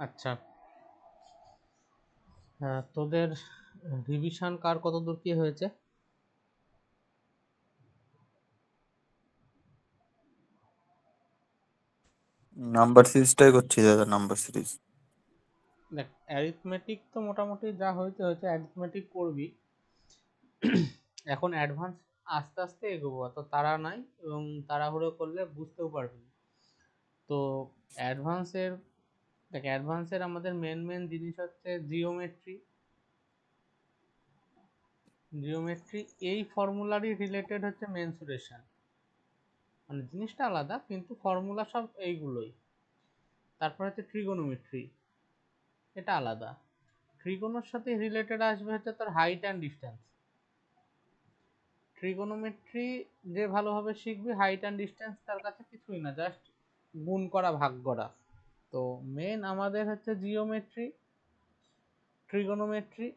আচ্ছা, তোদের রিভিশন কার কতদূর কি হয়েছে? নাম্বার সিরিজটাই করছি দাদা, নাম্বার সিরিজ। দেখ, অ্যারিথমেটিক তো মোটামুটি যা হয়েছে হয়েছে, অ্যারিথমেটিক করবি। এখন অ্যাডভান্স আস্তে আস্তে এগোবো, অত তাড়া নাই, এবং তাড়াহুড়ো করলে বুঝতেও পারবি না। তো অ্যাডভান্সের দেখ, অ্যাডভান্সের আমাদের মেন জিনিস হচ্ছে জিওমেট্রি। এই ফর্মুলারই রিলেটেড হচ্ছে মেনসুরেশন, মানে জিনিসটা আলাদা কিন্তু ফর্মুলা সব এইগুলোই। তারপর হচ্ছে ট্রিগোনোমেট্রি, এটা আলাদা। ট্রিগোনোর সাথে রিলেটেড আসবে হচ্ছে তোর হাইট অ্যান্ড ডিস্টেন্স। ট্রিগোনোমেট্রি যে ভালোভাবে শিখবে, হাইট অ্যান্ড ডিস্টেন্স তার কাছে কিছুই না, জাস্ট গুণ করা ভাগ করা। তো মেন আমাদের হচ্ছে জিওমেট্রি, ট্রিগোনোমেট্রি,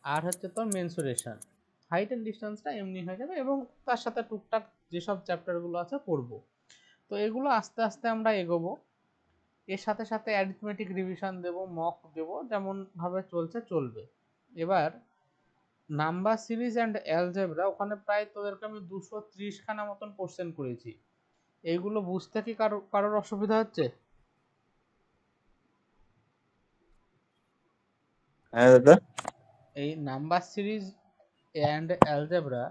আর হচ্ছে তোর মেনসুরেশন। হাইট অ্যান্ড ডিস্টেন্সটা এমনি হয়ে যাবে, এবং তার সাথে টুকটাক যেসব চ্যাপ্টারগুলো আছে পড়বো। তো এগুলো আস্তে আস্তে আমরা এগোবো। এর সাথে সাথে অ্যারিথমেটিক রিভিশন দেব, মক দেব, যেমন ভাবে চলছে চলবে। এবার নাম্বার সিরিজ অ্যান্ড অ্যালজেব্রা, ওখানে প্রায় তোদেরকে আমি 230 খানা মতন কোশ্চেন করেছি। এইগুলো বুঝতে কি কারোর অসুবিধা হচ্ছে? হ্যাঁ দাদা। এই নাম্বার সিরিজ অ্যান্ড অ্যালজেব্রা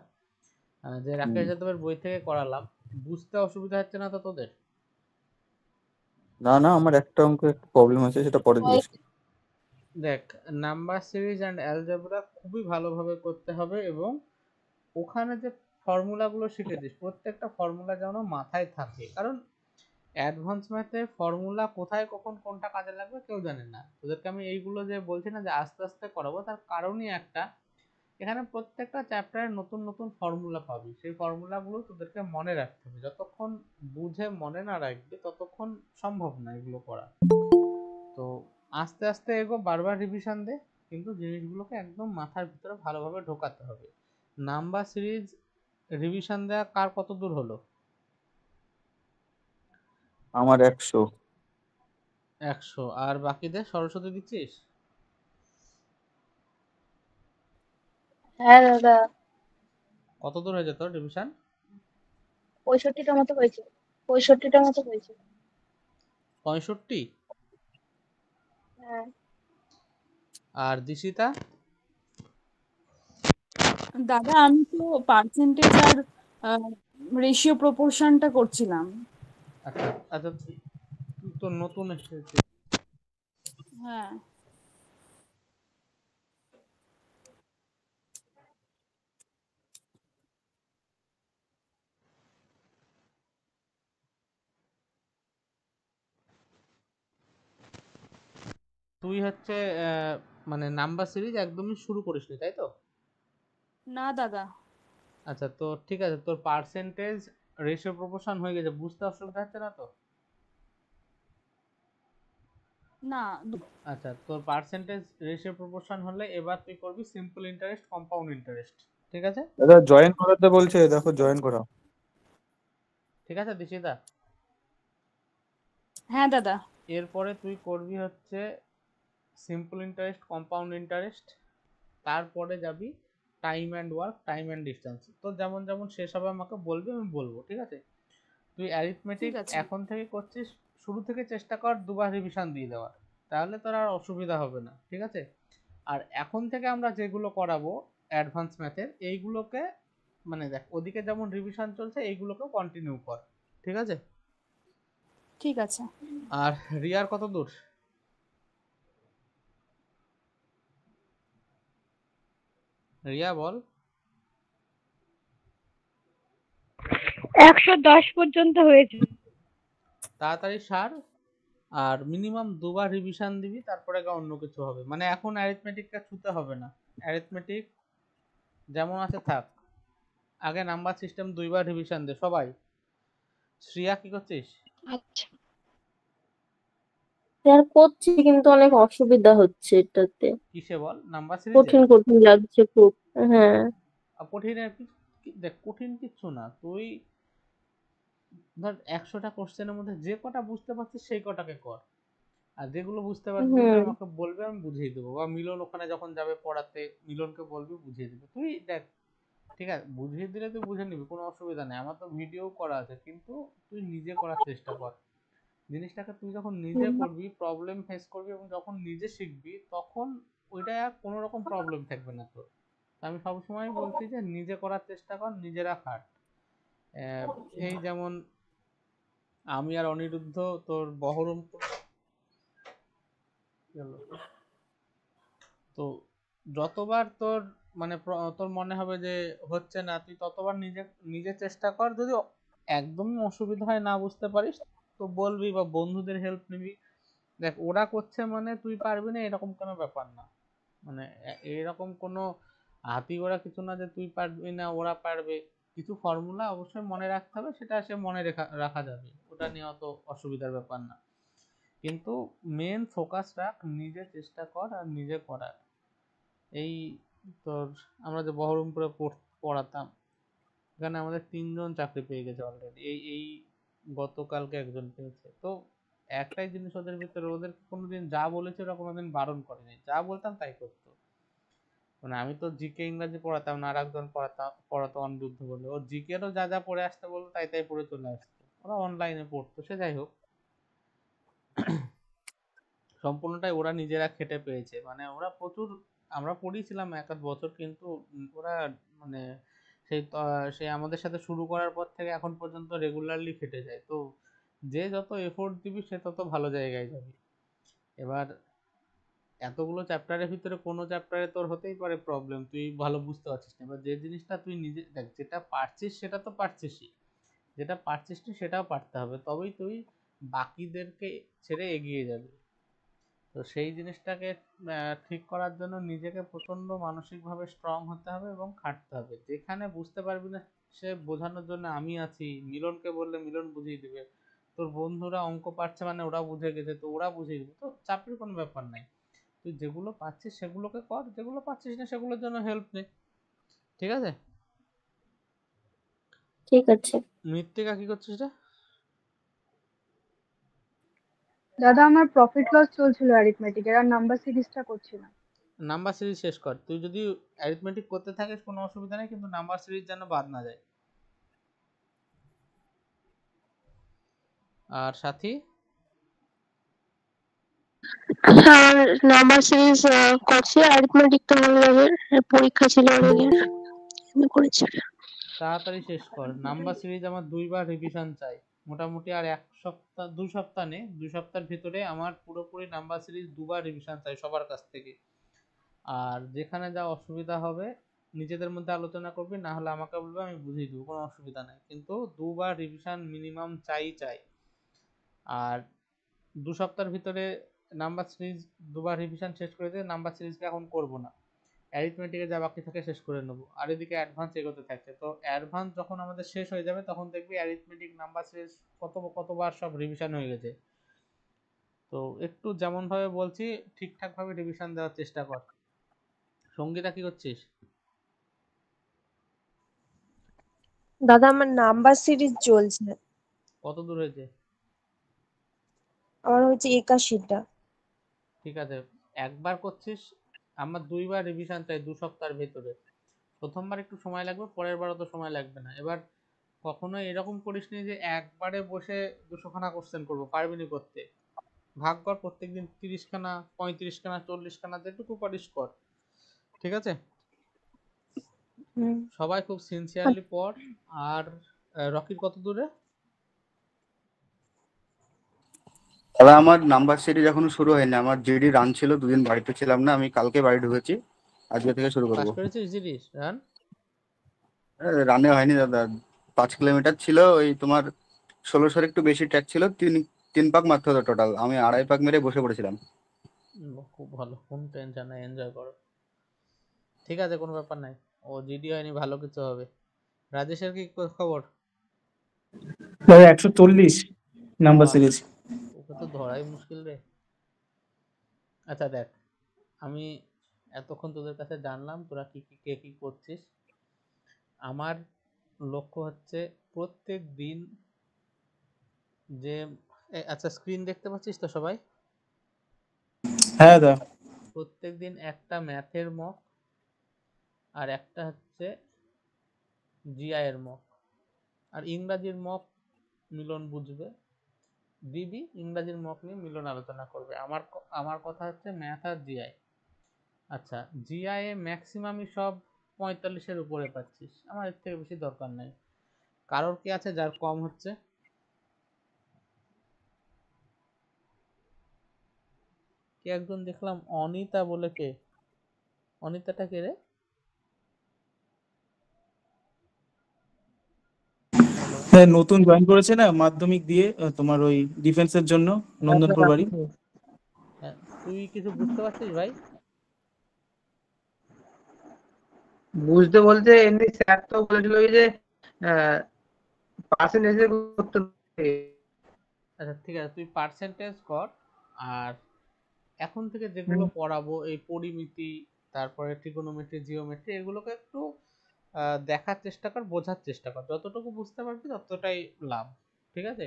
যে রাকেশ যাদবের বই থেকে করালাম, বুঝতে অসুবিধা হচ্ছে না তো তোদের? না না, আমার একটা অঙ্ক একটু প্রবলেম আছে, সেটা পরে জিজ্ঞেস করো। দেখ, নাম্বার সিরিজ অ্যান্ড অ্যালজেব্রা খুবই ভালোভাবে করতে হবে, এবং ওখানে যে ফর্মুলাগুলো শিখেছিস প্রত্যেকটা ফর্মুলা যেন মাথায় থাকে, কারণ অ্যাডভান্স ম্যাথে ফর্মুলা কোথায় কখন কোনটা কাজে লাগবে কেউ জানে না। তোদেরকে আমি এইগুলো যে বলছি না যে আস্তে আস্তে করাবো, তার কারণই একটা, এখানে প্রত্যেকটা চ্যাপ্টারে নতুন নতুন ফর্মুলা পাবি, সেই ফর্মুলাগুলো তোদেরকে মনে রাখতে হবে। যতক্ষণ বুঝে মনে না রাখবে ততক্ষণ সম্ভব না এগুলো করা। তো আস্তে আস্তে এগো, বারবার রিভিশন দে, কিন্তু জিনিসগুলোকে একদম মাথার ভিতরে ভালোভাবে ঢোকাতে হবে। নাম্বার সিরিজ রিভিশন দেওয়া কার কত দূর হলো? আমার 100। 100। আর বাকিদের সরস্বতী দিচ্ছিস? হ্যাঁ দাদা, কত দূর হয়েছে তোর রিভিশন? 65টা মতো হয়েছে। 65টা মতো হয়েছে। 65? হ্যাঁ আর দিশিতা? দাদা আমি তো পার্সেন্টেজ আর রেশিও প্রপোর্শনটা করছিলাম। আচ্ছা আচ্ছা, তুই তো নতুন এসেছিস। হ্যাঁ তুই হচ্ছে মানে নাম্বার সিরিজ একদমই শুরু করিসনি, তাই তো? না দাদা। আচ্ছা, তো ঠিক আছে, তোর পার্সেন্টেজ রেশিও প্রপোর্শন হয়ে গেছে, বুঝতে অসুবিধা হচ্ছে না তো? না আচ্ছা, তোর পার্সেন্টেজ রেশিও প্রপোর্শন হলে এবার তুই করবি সিম্পল ইন্টারেস্ট, কম্পাউন্ড ইন্টারেস্ট। ঠিক আছে? দাদা জয়েন করাতে বলছে, দেখো জয়েন করাও। ঠিক আছে দিশিতা? হ্যাঁ দাদা। এরপরে তুই করবি হচ্ছে সিম্পল ইন্টারেস্ট, কম্পাউন্ড ইন্টারেস্ট, তারপরে যাবি time and work, time and distance. তো যেমন যেমন শেষ হবে আমাকে বলবি, আমি বলবো। ঠিক আছে? তুই অ্যারিথমেটিক ঠিক আছে। এখন থেকে করছিস, শুরু থেকে চেষ্টা কর দুবার রিভিশন দিয়ে দেওয়ার, তাহলে তোর আর অসুবিধা হবে না। ঠিক আছে? আর এখন থেকে আমরা যেগুলো করাবো অ্যাডভান্স ম্যাথের, এইগুলোকে মানে দেখ, ওদিকে যেমন রিভিশন চলছে এইগুলোকেও কন্টিনিউ কর। ঠিক আছে? ঠিক আছে। আর রিয়ার কত দূর? রিয়া বল। 110 পর্যন্ত হয়েছে। তাড়াতাড়ি সার, আর মিনিমাম দুবার রিভিশন দিবি, তারপরে অন্য কিছু হবে। মানে এখন অ্যারিথমেটিকটা ছুতে হবে না, অ্যারিথমেটিক যেমন আছে থাক। আগে নাম্বার সিস্টেম দুইবার রিভিশন দে সবাই। শ্রিয়া কি করছিস? আচ্ছা, স্যার করছি, কিন্তু অনেক অসুবিধা হচ্ছে এটাতে। কিসে বল? নাম্বার সিরিজে? কঠিন কঠিন লাগছে খুব। হ্যাঁ কঠিন দেখ, কঠিন কিচ্ছু না। তুই ধর 100টা কোশ্চেনের মধ্যে যে কটা বুঝতে পারছিস সেই কটাকে কর, আর যেগুলো বুঝতে পারবি না হুম আমাকে বলবে, আমি বুঝিয়ে দেবো, বা মিলন ওখানে যখন যাবে পড়াতে মিলনকে বলবি বুঝিয়ে দেবে। তুই দেখ, ঠিক আছে, বুঝিয়ে দিলে তুই বুঝে নিবি, কোনো অসুবিধা নেই, আমার তো ভিডিও করা আছে, কিন্তু তুই নিজে করার চেষ্টা কর জিনিসটাকে। তুই যখন নিজে হুম, করবি, প্রবলেম ফেস করবি, এবং যখন নিজে শিখবি তখন ওইটা আর কোনো রকম প্রবলেম থাকবে না তোর। তো আমি সবসময় বলছি যে নিজে করার চেষ্টা কর, নিজেরা খাট। আহ, এই যেমন আমি আর অনিরুদ্ধ তোর বহরমপুর গেল, তো যতবার তোর মানে তোর মনে হবে যে হচ্ছে না, তুই ততবার নিজে নিজে চেষ্টা কর। যদি একদমই অসুবিধা হয়, না বুঝতে পারিস, তো বলবি বা বন্ধুদের হেল্প নিবি। দেখ, ওরা করছে মানে তুই পারবি না এরকম কোনো ব্যাপার না, মানে এরকম কোনো হাতি ওরা কিছু না যে তুই পারবি না ওরা পারবে। কিছু ফর্মুলা অবশ্যই মনে রাখতে হবে, সেটা সে মনে রাখা যাবে, ওটা নিয়ে অত অসুবিধার ব্যাপার না। কিন্তু মেন ফোকাস রাখ, নিজে চেষ্টা কর আর নিজে করার। এই তোর আমরা যে বহরমপুরে পড়াতাম, এখানে আমাদের 3জন চাকরি পেয়ে গেছে অলরেডি, এই এই গতকালকে একজন পেয়েছে। তো একটাই জিনিস ওদের ভিতরে, ওদের কোনোদিন যা বলেছে ওরা কোনোদিন বারণ করেনি, যা বলতাম তাই করতো। মানে আমি তো জিকে ইংরাজি পড়াতাম না, আর একজন পড়াতো অনিরুদ্ধ বলে, ও জিকে এরও যা যা পড়ে আসতে বলতো তাই তাই পড়ে চলে আসতো। ওরা অনলাইনে পড়তো, সে যাই হোক, সম্পূর্ণটাই ওরা নিজেরা খেটে পেয়েছে। মানে ওরা প্রচুর, আমরা পড়িয়েছিলাম এক আধ বছর, কিন্তু ওরা মানে সেই আমাদের সাথে শুরু করার পর থেকে এখন পর্যন্ত রেগুলারলি খেটে যায়। তো যে যত এফোর্ট দিবি সে তত ভালো জায়গায় যাবি। এবার এতগুলো চ্যাপ্টারের ভিতরে কোনো চ্যাপ্টারে তোর হতেই পারে প্রবলেম, তুই ভালো বুঝতে পারছিস না। এবার যে জিনিসটা তুই নিজে দেখ, যেটা পারছিস সেটা তো পারছিসই, যেটা পারছিস না সেটাও পারতে হবে, তবেই তুই বাকিদেরকে ছেড়ে এগিয়ে যাবি। তো সেই জিনিসটাকে ঠিক করার জন্য নিজেকে প্রচন্ড মানসিকভাবে স্ট্রং হতে হবে এবং খাটতে হবে। যেখানে বুঝতে পারবি না সে বোঝানোর জন্য আমি আছি, মিলনকে বললে মিলন বুঝিয়ে দিবে, তোর বন্ধুরা অঙ্ক পারছে মানে ওরা বুঝে গেছে তো ওরা বুঝিয়ে দিবে, তো চাপের কোনো ব্যাপার নাই। তুই যেগুলো পাচ্ছিস সেগুলোকে কর, যেগুলো পাচ্ছিস না সেগুলোর জন্য হেল্প নে, ঠিক আছে? ঠিক আছে। মৃত্তিকা কি করছিস রে? দাদা আমার প্রফিট লস চলছিল অ্যারিথমেটিকের, আর নাম্বার সিরিজটা করছিলাম। নাম্বার সিরিজ শেষ কর। তুই যদি অ্যারিথমেটিক করতে থাকিস কোনো অসুবিধা নেই, কিন্তু নাম্বার সিরিজ যেন বাদ না যায়। আর সাথী? আর নাম্বার সিরিজ করছি, অ্যারিথমেটিকটা হয়ে যাবে, পরীক্ষা ছিল অনেকের, আমি করেছি। তাড়াতাড়ি শেষ কর। নাম্বার সিরিজ আমার 2বার রিভিশন চাই, মোটামুটি আর 1 সপ্তাহ, 2 সপ্তাহ নেই, 2 সপ্তাহের ভিতরে আমার পুরোপুরি নাম্বার সিরিজ 2বার রিভিশন চাই সবার কাছ থেকে। আর যেখানে যা অসুবিধা হবে নিজেদের মধ্যে আলোচনা করবি, না হলে আমাকে বলবে, আমি বুঝিয়ে দেবো, কোনো অসুবিধা নাই, কিন্তু 2বার রিভিশন মিনিমাম চাই চাই। আর 2 সপ্তাহের ভিতরে নাম্বার সিরিজ 2বার রিভিশন শেষ করে দিয়ে নাম্বার সিরিজকে এখন করব না, অ্যারিথমেটিকে যা বাকি থাকে শেষ করে নেবো, আর এদিকে অ্যাডভান্স এগোতে থাকছে। তো অ্যাডভান্স যখন আমাদের শেষ হয়ে যাবে তখন দেখবি অ্যারিথমেটিক নাম্বার সিরিজ কতবার সব রিভিশন হয়ে গেছে। তো একটু যেমন ভাবে বলছি ঠিকঠাক ভাবে রিভিশন দেওয়ার চেষ্টা কর। সঙ্গীতা কি করছিস? দাদা আমার নাম্বার সিরিজ চলছে, কত দূর হয়েছে? আমার হচ্ছে 81টা। ঠিক আছে, একবার করছিস, আমার 2বার রিভিশন চাই 2 সপ্তাহের ভেতরে। প্রথমবার একটু সময় লাগবে, পরের বার অত সময় লাগবে না। এবার কখনোই এরকম করিস নি যে একবারে বসে 200খানা কোশ্চেন করবো, পারবি না করতে। ভাগ কর, প্রত্যেকদিন 30খানা, 35খানা, 40খানা, যেটুকু পারিস কর, ঠিক আছে? হুম। সবাই খুব সিনসিয়ারলি পড়। আর রকির কত দূরে? দাদা আমার নাম্বার সিরিজ এখনো শুরু হয়নি, আমার জিডি রান ছিল, 2 দিন বাড়িতে ছিলাম না, আমি কালকে বাড়ি ঢুকেছি, আজকে থেকে শুরু পাস করবো। করেছিস জিনিস রান? রানে হয়নি দাদা, 5 কিলোমিটার ছিল, ওই তোমার 1600 একটু বেশি ট্র্যাক ছিল, 3 পাক মারতে হতো টোটাল, আমি 2.5 পাক মেরে বসে পড়েছিলাম। খুব ভালো, কোন টেনশন নাই, এনজয় করো, ঠিক আছে, কোনো ব্যাপার নাই। ও জিডি হয়নি, ভালো কিছু হবে। রাজেশের কি খবর? দাদা 140 নাম্বার বাহ, সিরিজ। ওকে তো ধরাই মুশকিল রে। আচ্ছা দেখ, আমি এতক্ষণ তোদের কাছে জানলাম তোরা কে কি করছিস। আমার লক্ষ্য হচ্ছে প্রত্যেক দিন যে আচ্ছা স্ক্রিন দেখতে পাচ্ছিস তো সবাই? হ্যাঁ দাদা। প্রত্যেকদিন একটা ম্যাথের মক আর একটা হচ্ছে জিআই এর মক, আর ইংরাজির মক মিলন বুঝবে, দিবি ইংরাজির মক নিয়ে মিলন আলোচনা করবে। আমার কথা হচ্ছে ম্যাথ আর জিআই। আচ্ছা জিআই এ ম্যাক্সিমামই সব 45-এর উপরে পাচ্ছিস, আমার এর থেকে বেশি দরকার নেই। কারোর কি আছে যার কম হচ্ছে? কে একজন দেখলাম অনিতা বলে, কে অনিতাটা কে রে? হ্যালো, হ্যাঁ, নতুন জয়েন করেছে না মাধ্যমিক দিয়ে, তোমার ওই ডিফেন্সের জন্য, নন্দনপুর বাড়ি। হ্যাঁ, তুই কিছু বুঝতে পারছিস ভাই? বুঝতে বলতে এমনি স্যার তো বলেছিল ওই যে পার্সেন্টেজে করতে হবে। আচ্ছা ঠিক আছে, তুই পার্সেন্টেজ কর। আর এখন থেকে যেগুলো পড়াবো এই পরিমিতি, তারপরে ট্রিগোনোমেট্রি, জিওমেট্রি, এগুলোকে একটু দেখার চেষ্টা কর, বোঝার চেষ্টা কর। যতটুকু বুঝতে পারবি ততটাই লাভ, ঠিক আছে?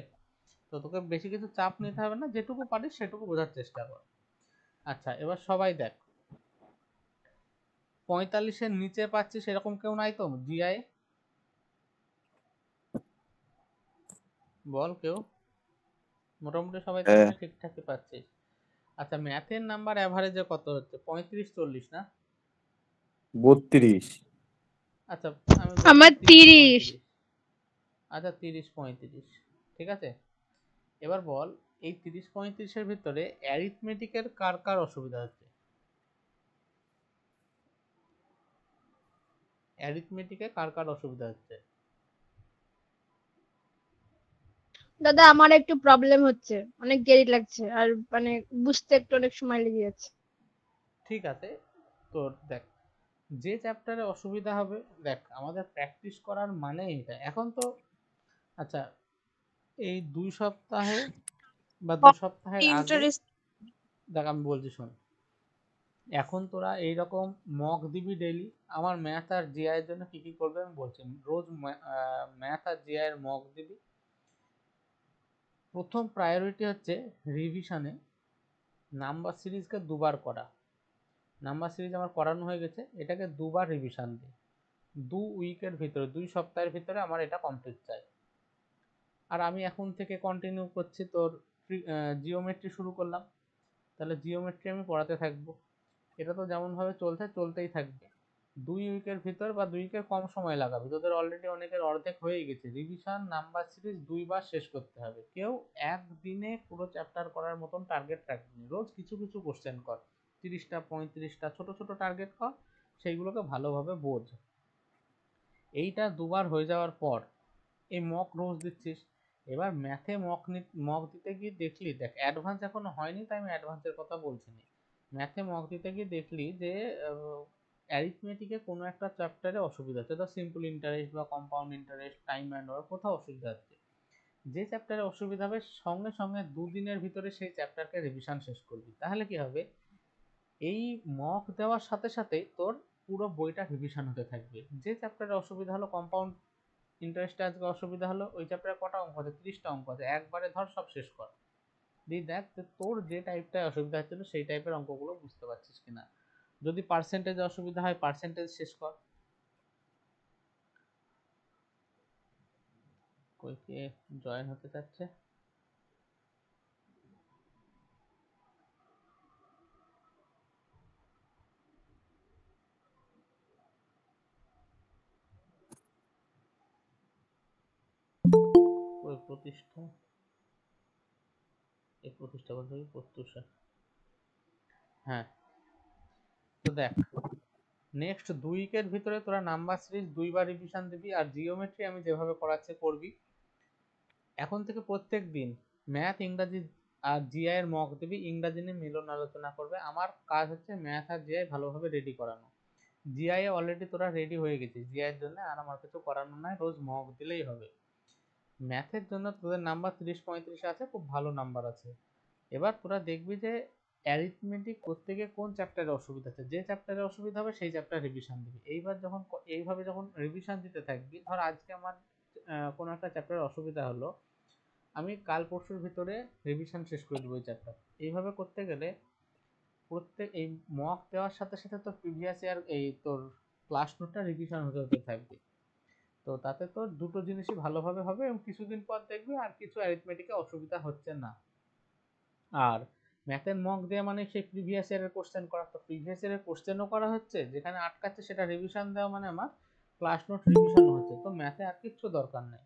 তো তোকে বেশি কিছু চাপ নিতে হবে না, যেটুকু পারিস সেটুকু বোঝার চেষ্টা কর। আচ্ছা এবার সবাই দেখ, 45-এর নিচে পাচ্ছিস এরকম কেউ নাই তো জিআই? বল কেউ। মোটামুটি সবাই তো মনে হয় ঠিকঠাকই পাচ্ছিস। আচ্ছা ম্যাথের নাম্বার অ্যাভারেজে কত হচ্ছে? 35-40 না? 32। আচ্ছা আমি বলছি আমার 30। 30-35। আচ্ছা 30-35, ঠিক আছে। এবার বল এই 30-35-এর ভিতরে অ্যারিথমেটিকের কার কার অসুবিধা হচ্ছে? অ্যারিথমেটিকে কার কার অসুবিধা হচ্ছে? দাদা আমার একটু প্রবলেম হচ্ছে, অনেক দেরি লাগছে, আর মানে বুঝতে একটু অনেক সময় লেগে যাচ্ছে। ঠিক আছে, তোর দেখ যে চ্যাপ্টারে অসুবিধা হবে, দেখ আমাদের প্র্যাকটিস করার মানে এটা এখন তো। আচ্ছা এই 2 সপ্তাহে বা 2 সপ্তাহের আগে, ইন্টারেস্ট। দেখ আমি বলছি শোন, এখন তোরা এইরকম মক দিবি ডেইলি। আমার ম্যাথ আর জিআই এর জন্য কি কি করবে আমি বলছি। রোজ ম্যাথ আর জিআই এর মক দিবি। প্রথম প্রায়োরিটি হচ্ছে রিভিশনে নাম্বার সিরিজকে দুবার করা। নাম্বার সিরিজ আমার করানো হয়ে গেছে, এটাকে দুবার রিভিশন দিই। 2 উইকের ভিতরে, 2 সপ্তাহের ভিতরে আমার এটা কমপ্লিট চাই। আর আমি এখন থেকে কন্টিনিউ করছি তোর জিওমেট্রি শুরু করলাম, তাহলে জিওমেট্রি আমি পড়াতে থাকবো। এটা তো যেমনভাবে চলতেই থাকবে। 2 উইকের ভিতর বা 2 উইকের কম সময় লাগাবে, তোদের অলরেডি অনেকের অর্ধেক হয়ে গেছে। রিভিশন নাম্বার সিরিজ 2বার শেষ করতে হবে। কেউ একদিনে পুরো চ্যাপ্টার করার মতন টার্গেট রাখবি, রোজ কিছু কিছু কোশ্চেন কর, 30টা 35টা ছোট ছোট টার্গেট কর, সেইগুলোকে ভালোভাবে বোঝ। এইটা দুবার হয়ে যাওয়ার পর এই মক রোজ দিচ্ছিস। এবার ম্যাথে মক দিতে গিয়ে দেখলি, দেখ অ্যাডভান্স এখনো হয়নি তাই আমি অ্যাডভান্সের কথা বলছি না। ম্যাথে মক দিতে গিয়ে দেখলি যে অ্যারিথমেটিকে কোনো একটা চ্যাপ্টারে অসুবিধা হচ্ছে, ধর সিম্পল ইন্টারেস্ট বা compound interest, time and work, কোথাও অসুবিধা হচ্ছে। যে চ্যাপ্টারে অসুবিধা হবে সঙ্গে সঙ্গে 2 দিনের ভিতরে সেই চ্যাপ্টারকে রিভিশন শেষ করবি। তাহলে কি হবে, এই মক দেওয়ার সাথে সাথে তোর পুরো বইটা রিভিশন হতে থাকবে। যে চ্যাপ্টারে অসুবিধা হলো, কম্পাউন্ড ইন্টারেস্টে আজকে অসুবিধা হলো, ওই চ্যাপ্টারে কটা অঙ্ক আছে? 30টা অঙ্ক আছে, একবারে ধর সব শেষ কর। দিয়ে দেখ যে তোর যে টাইপটায় অসুবিধা হচ্ছিল সেই টাইপের অঙ্কগুলো বুঝতে পারছিস কিনা। যদি পার্সেন্টেজে অসুবিধা হয় পার্সেন্টেজ শেষ কর। কই কে জয়েন হতে চাচ্ছে? ওই প্রতিষ্ঠা, এই প্রতিষ্ঠা বলতে কি প্রত্যুষা? হ্যাঁ, তো দেখ নেক্সট 2 উইকের ভিতরে তোরা নাম্বার সিরিজ 2বার রিভিশন দিবি। আর জিওমেট্রি আমি যেভাবে পড়াচ্ছি করবি। এখন থেকে প্রত্যেক দিন ম্যাথ, ইংরাজি আর জিআই এর মক দিবি, ইংরাজি নিয়ে মিলন আলোচনা করবে। আমার কাজ হচ্ছে ম্যাথ আর জিআই ভালোভাবে রেডি করানো। জিআই এ অলরেডি তোরা রেডি হয়ে গেছিস জিআই এর জন্য, আর আমার কিছু করানো নাই, রোজ মক দিলেই হবে। ম্যাথের জন্য তোদের নাম্বার 30-35 আছে, খুব ভালো নাম্বার আছে। এবার তোরা দেখবি যে অ্যারিথমেটিক প্রত্যেকে কোন চ্যাপ্টারে অসুবিধা আছে, যে চ্যাপ্টারে অসুবিধা হবে সেই চ্যাপ্টার রিভিশন দিবি। এইবার যখন এইভাবে যখন রিভিশন দিতে থাকবি, ধর আজকে আমার কোনো একটা চ্যাপ্টারে অসুবিধা হলো, আমি কাল পরশুর ভিতরে রিভিশন শেষ করে দেবো এই চ্যাপ্টার। এইভাবে করতে গেলে প্রত্যেক এই মক দেওয়ার সাথে সাথে তোর প্রিভিয়াস ইয়ার এই তোর ক্লাস নোটটা রিভিশন হতে হতে থাকবে। তো তাতে তোর দুটো জিনিসই ভালোভাবে হবে এবং কিছুদিন পর দেখবি আর কিছু অ্যারিথমেটিকে অসুবিধা হচ্ছে না। আর ম্যাথের মক দেওয়া মানে সেই প্রিভিয়াস ইয়ারের কোশ্চেন করা, তো প্রিভিয়াস ইয়ারের কোশ্চেনও করা হচ্ছে, যেখানে আটকাচ্ছে সেটা রিভিশন দেওয়া মানে আমার ক্লাস নোট রিভিশন হচ্ছে, তো ম্যাথে আর কিচ্ছু দরকার নেই।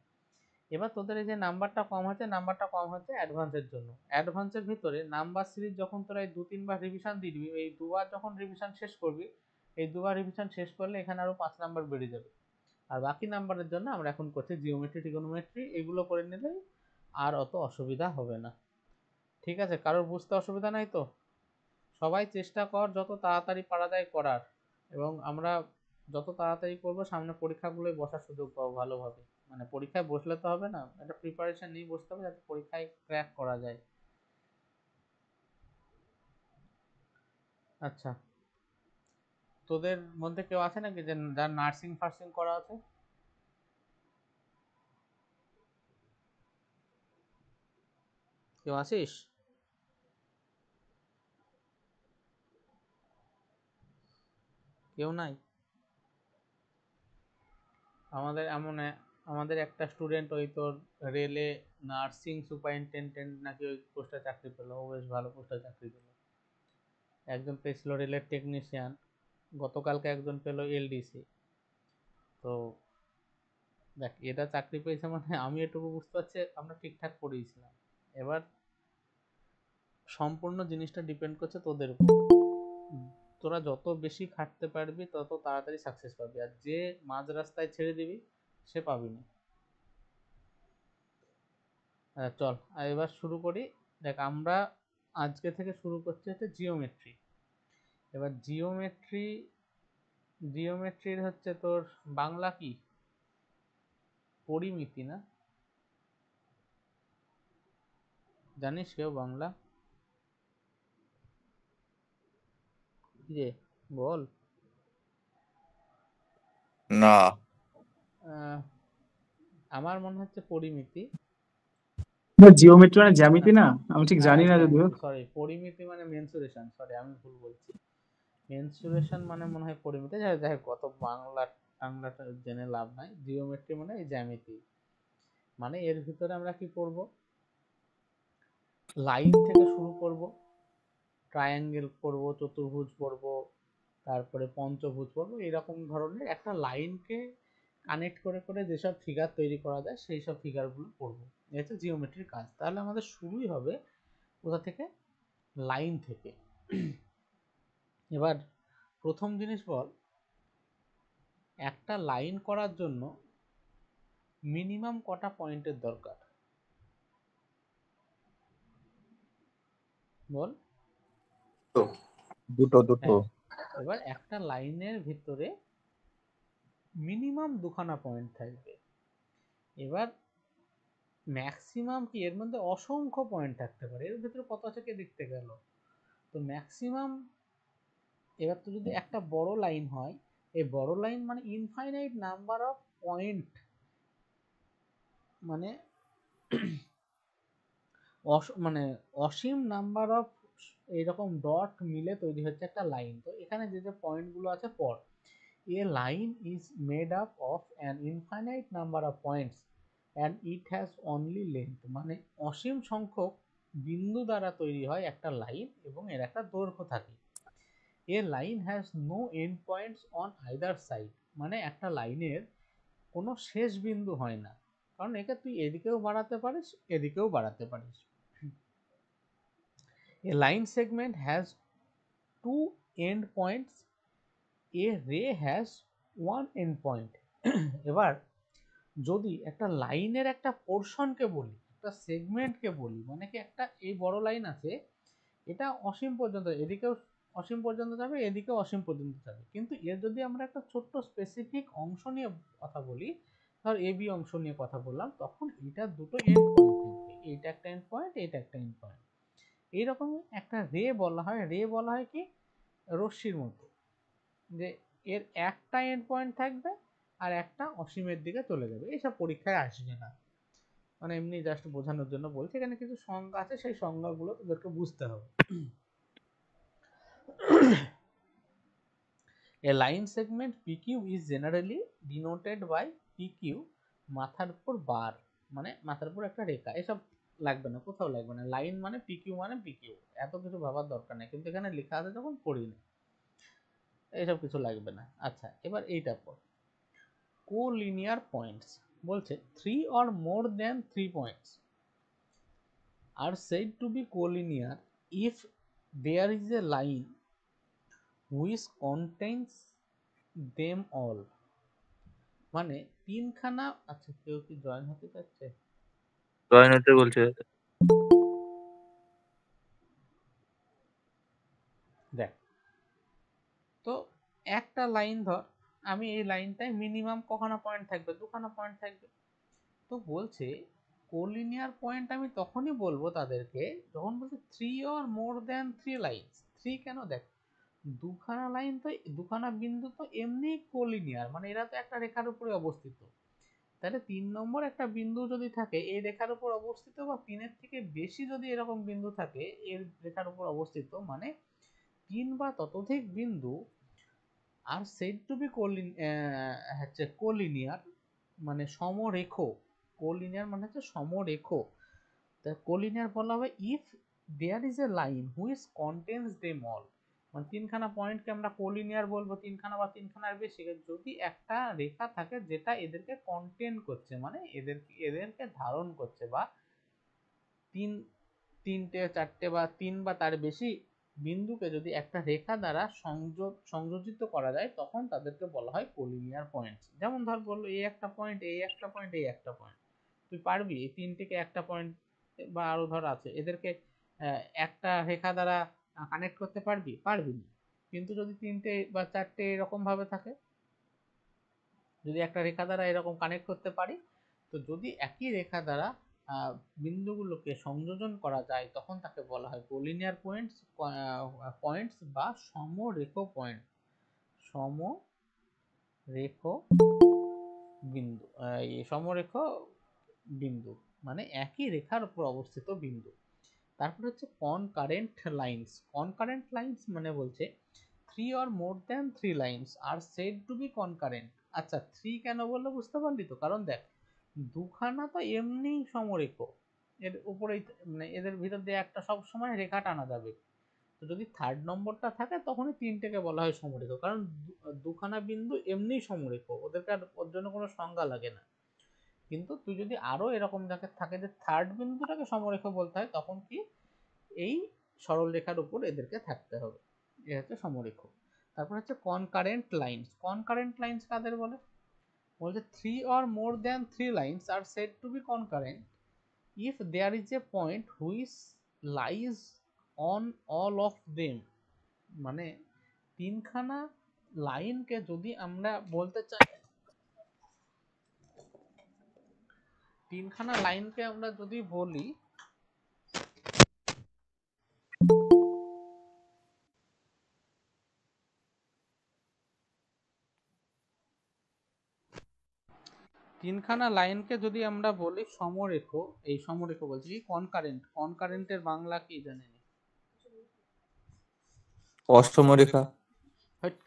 এবার তোদের এই যে নাম্বারটা কম হচ্ছে অ্যাডভান্সের জন্য। অ্যাডভান্সের ভিতরে নাম্বার সিরিজ যখন তোরা এই 2-3 বার রিভিশন দিয়ে দিবি, এই দুবার যখন রিভিশন শেষ করবি, এই দুবার রিভিশন শেষ করলে এখানে আরো 5 নাম্বার বেড়ে যাবে। আর বাকি নাম্বারের জন্য আমরা এখন করছি জিওমেট্রি, ট্রিগোনোমেট্রি, এগুলো করে নিলেই আর অত অসুবিধা হবে না। ঠিক আছে, কারোর বুঝতে অসুবিধা নাই তো? সবাই চেষ্টা কর যত তাড়াতাড়ি পারা যায় করার, এবং আমরা যত তাড়াতাড়ি করবো সামনে পরীক্ষাগুলোয় বসার সুযোগ পাবো ভালোভাবে। মানে পরীক্ষায় বসলে তো হবে না, একটা প্রিপারেশন নিয়ে বসতে হবে যাতে পরীক্ষায় ক্র্যাক করা যায়। আচ্ছা, তোদের মধ্যে কেউ আছে নাকি যে যার নার্সিং ফার্সিং করা আছে? কেউ আছিস? কেউ নাই? আমাদের একটা স্টুডেন্ট ওই তোর রেলে নার্সিং সুপারিনটেন্ডেন্ট নাকি ওই পোস্টে চাকরি পেলো, ও বেশ ভালো পোস্টে চাকরি পেলো। একজন পেয়েছিল রেলের টেকনিশিয়ান, গতকালকে একজন পেলো এলডিসি। তো দেখ, এটা চাকরি পেয়েছে মানে আমি এটুকু বুঝতে পারছি আমরা ঠিকঠাক পড়িয়েছিলাম। এবার সম্পূর্ণ জিনিসটা ডিপেন্ড করছে তোদের উপর। তোরা যত বেশি খাটতে পারবি তত তাড়াতাড়ি সাকসেস পাবি, আর যে মাঝ রাস্তায় ছেড়ে দিবি সে পাবি না। চল আর এবার শুরু করি। দেখ, আমরা আজকে থেকে শুরু করছি হচ্ছে জিওমেট্রি। এবার জিওমেট্রির হচ্ছে তোর বাংলা কি? পরিমিতি না? জানিস কেউ বাংলা? কি রে বল। না, আমার মনে হচ্ছে পরিমিতি। জিওমেট্রি মানে জ্যামিতি না? আমি ঠিক জানি না যদিও। সরি, পরিমিতি মানে মেনসুরেশন, সরি আমি ভুল বলছি। মেনসুরেশন মানে মনে হয় পরিমিতি। যাই হোক, কত বাংলাটা জেনে লাভ নাই। জিওমেট্রি মানে এই জ্যামিতি, মানে এর ভিতরে আমরা কি করব, লাইন থেকে শুরু করব, ট্রায়াঙ্গেল করব, চতুর্ভুজ করব, তারপরে পঞ্চভুজ করব, এরকম ধরনের একটা লাইনকে কানেক্ট করে করে যেসব ফিগার তৈরি করা যায় সেই সব ফিগারগুলো করব। এটা হচ্ছে জিওমেট্রির কাজ। তাহলে আমাদের শুরুই হবে কোথা থেকে? লাইন থেকে। এবার প্রথম জিনিস বল, একটা লাইন করার জন্য মিনিমাম কটা পয়েন্টের দরকার বল? দুটো। এবার একটা লাইনের ভিতরে মিনিমাম দুখানা পয়েন্ট থাকবে। এবার ম্যাক্সিমাম কি, এর মধ্যে অসংখ্য পয়েন্ট থাকতে পারে, এর ভিতরে কত আছে কে দেখতে গেল। তো ম্যাক্সিমাম, এবার তো যদি একটা বড় লাইন হয়, এই বড় লাইন মানে ইনফাইনাইট নাম্বার অফ পয়েন্ট, মানে মানে অসীম নাম্বার অফ এইরকম ডট মিলে তৈরি হচ্ছে একটা লাইন। তো এখানে যে যে পয়েন্টগুলো আছে পর, a line is made up of an infinite number of points and it has only length, মানে অসীম সংখ্যক বিন্দু দ্বারা তৈরি হয় একটা লাইন এবং এর একটা দৈর্ঘ্য থাকে। A line has no end points on either side, মানে একটা লাইনের কোনো শেষ বিন্দু হয় না, কারণ একে তুই এদিকেও বাড়াতে পারিস এদিকেও বাড়াতে পারিস। A line segment has two end points. A ray has one end point. এবার যদি একটা লাইনের একটা পোর্শনকে বলি, একটা সেগমেন্টকে বলি, মানে কি একটা এই বড় লাইন আছে, এটা অসীম পর্যন্ত, এদিকেও অসীম পর্যন্ত যাবে, এদিকেও অসীম পর্যন্ত যাবে, কিন্তু এর যদি আমরা একটা ছোট্ট স্পেসিফিক অংশ নিয়ে কথা বলি, ধর এবি অংশ নিয়ে কথা বললাম, তখন এটা দুটো এন্ড পয়েন্ট থাকবে, এইটা একটা এন্ড পয়েন্ট, এইটা একটা এন্ড পয়েন্ট। এইরকম একটা রে বলা হয় কি রশ্মির মতো, যে এর একটা এন্ড পয়েন্ট থাকবে আর একটা অসীমের দিকে চলে যাবে। এইসব পরীক্ষায় আসবে না, মানে এমনি জাস্ট বোঝানোর জন্য বলছি, এখানে কিছু সংজ্ঞা আছে, সেই সংজ্ঞাগুলো তোদেরকে বুঝতে হবে। A line segment PQ is generally denoted by PQ মাথার উপর বার, মানে মাথার উপর একটা রেখা। এসব লাগবে না, কোথাও লাগবে না। লাইন মানে PQ মানে PQ, এত কিছু ভাবার দরকার নেই, কিন্তু এখানে লেখা আছে যখন পড়িনি, এইসব কিছু লাগবে না। আচ্ছা, এবার এইটা পর কোলিনিয়ার পয়েন্টস বলছে 3 or more than 3 points are said to be collinear if there is a line which contains them all। মানে তিনখানা, আচ্ছা কেউ কি জয়েন হতে চাচ্ছে? জয়েন হতে বলছে। দেখ, তো একটা লাইন ধর, আমি এই লাইনটায় মিনিমাম কখানা পয়েন্ট থাকবে? দুখানা পয়েন্ট থাকবে। তো বলছে কোলিনিয়ার পয়েন্ট আমি তখনই বলবো তাদেরকে যখন বলছে 3 or more than 3 লাইন। 3 কেন? দেখ, দুখানা লাইন তো, দুখানা বিন্দু তো এমনি কোলিনিয়ার, মানে এরা তো একটা রেখার উপরে অবস্থিত। তাহলে 3 নম্বর একটা বিন্দু যদি থাকে এই রেখার উপর অবস্থিত, বা 3-এর থেকে বেশি যদি এরকম বিন্দু থাকে এর রেখার উপর অবস্থিত, মানে 3 বা ততোধিক বিন্দু আর সেড টু বি কোলিনিয়ার, মানে সমরেখ। কোলিনিয়ার মানে হচ্ছে সমরেখ। তা কোলিনিয়ার বলা হবে if there is a line which contains them all, মানে তিনখানা পয়েন্টকে আমরা কোলিনিয়ার বলবো, তিনখানা বা তিনখানার বেশি, যদি একটা রেখা থাকে যেটা এদেরকে কন্টেন করছে, মানে এদেরকে ধারণ করছে, বা তিনটে চারটে বা 3 বা তার বেশি বিন্দুকে যদি একটা রেখা দ্বারা সংযোজিত করা যায়, তখন তাদেরকে বলা হয় কোলিনিয়ার পয়েন্ট। যেমন ধর বললো এই একটা পয়েন্ট, এই একটা পয়েন্ট, এই একটা পয়েন্ট, তুই পারবি এই তিনটেকে একটা পয়েন্ট, বা আরো ধর আছে, এদেরকে একটা রেখা দ্বারা কানেক্ট করতে পারবি? পারবি না। কিন্তু যদি 3টে বা 4টে এরকম ভাবে থাকে, যদি একটা রেখা দ্বারা এরকম কানেক্ট করতে পারি, তো যদি একই রেখা দ্বারা বিন্দুগুলোকে সংযোজন করা যায়, তখন তাকে বলা হয় কোলিনিয়ার পয়েন্টস বা সমরেখ পয়েন্ট। সমরেখ বিন্দু, সমরেখ বিন্দু মানে একই রেখার উপর অবস্থিত বিন্দু। তারপর হচ্ছে কনকারেন্ট লাইন্স। কনকারেন্ট লাইন্স মানে বলছে 3 or more than 3 lines are said to be concurrent। আচ্ছা, 3 কেন বললো বুঝতে পারলি তো? কারণ দেখ, দুখানা তো এমনি সমরেখ, এর উপরেই, মানে এদের ভিতর দিয়ে একটা সব সময় রেখা টানা যাবে। তো যদি থার্ড নম্বরটা থাকে তখনই 3টেকে বলা হয় সমরেখ, কারণ দুখানা বিন্দু এমনি সমরেখ, ওদেরকে আর ওর জন্য কোনো সংজ্ঞা লাগে না। কিন্তু তুই যদি আরো এরকম থাকে যে থার্ড বিন্দুটাকে সমরেখ বলতে হয়, তখন কি এই সরল রেখার উপর এদেরকে থাকতে হবে। এ হচ্ছে সমরেখ। তারপর হচ্ছে কনকারেন্ট লাইন্স। কনকারেন্ট লাইন্স কাদের বলে? বলছে 3 or more than 3 lines are said to be concurrent if there is a point which lies on all of them। মানে তিনখানা লাইনকে যদি আমরা বলতে চাই, তিনখানা লাইনকে আমরা যদি বলি, তিনখানা লাইনকে যদি আমরা বলি সমরেখ, এই সমরেখ বলছি কি কনকারেন্ট। কনকারেন্টের বাংলা কি জানেন? অসমরেখা। হট,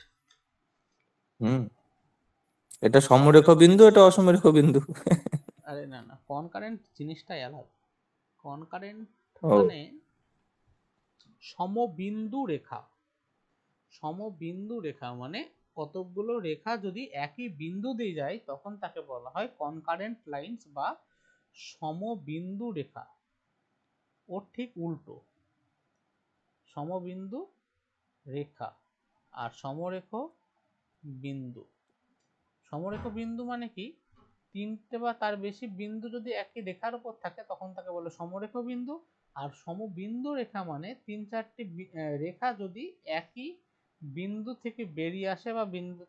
এটা সমরেখ বিন্দু, এটা অসমরেখ বিন্দু। আরে না না, কনকারেন্ট জিনিসটাই আলাদা। কনকারেন্ট ও মানে সমবিন্দু রেখা। সমবিন্দু রেখা মানে কতগুলো রেখা যদি একই বিন্দু দিয়ে যায়, তখন তাকে বলা হয় কনকারেন্ট লাইন্স বা সমবিন্দু রেখা। ওর ঠিক উল্টো, সমবিন্দু রেখা আর সমরেখ বিন্দু। সমরেখ বিন্দু মানে কি? 3টে বা তার বেশি বিন্দু যদি একই রেখার উপর থাকে, তখন তাকে বলে সমরেখ বিন্দু। আর সমবিন্দু রেখা মানে 3-4টি রেখা যদি একই বিন্দু থেকে বেরিয়ে আসে বা বিন্দু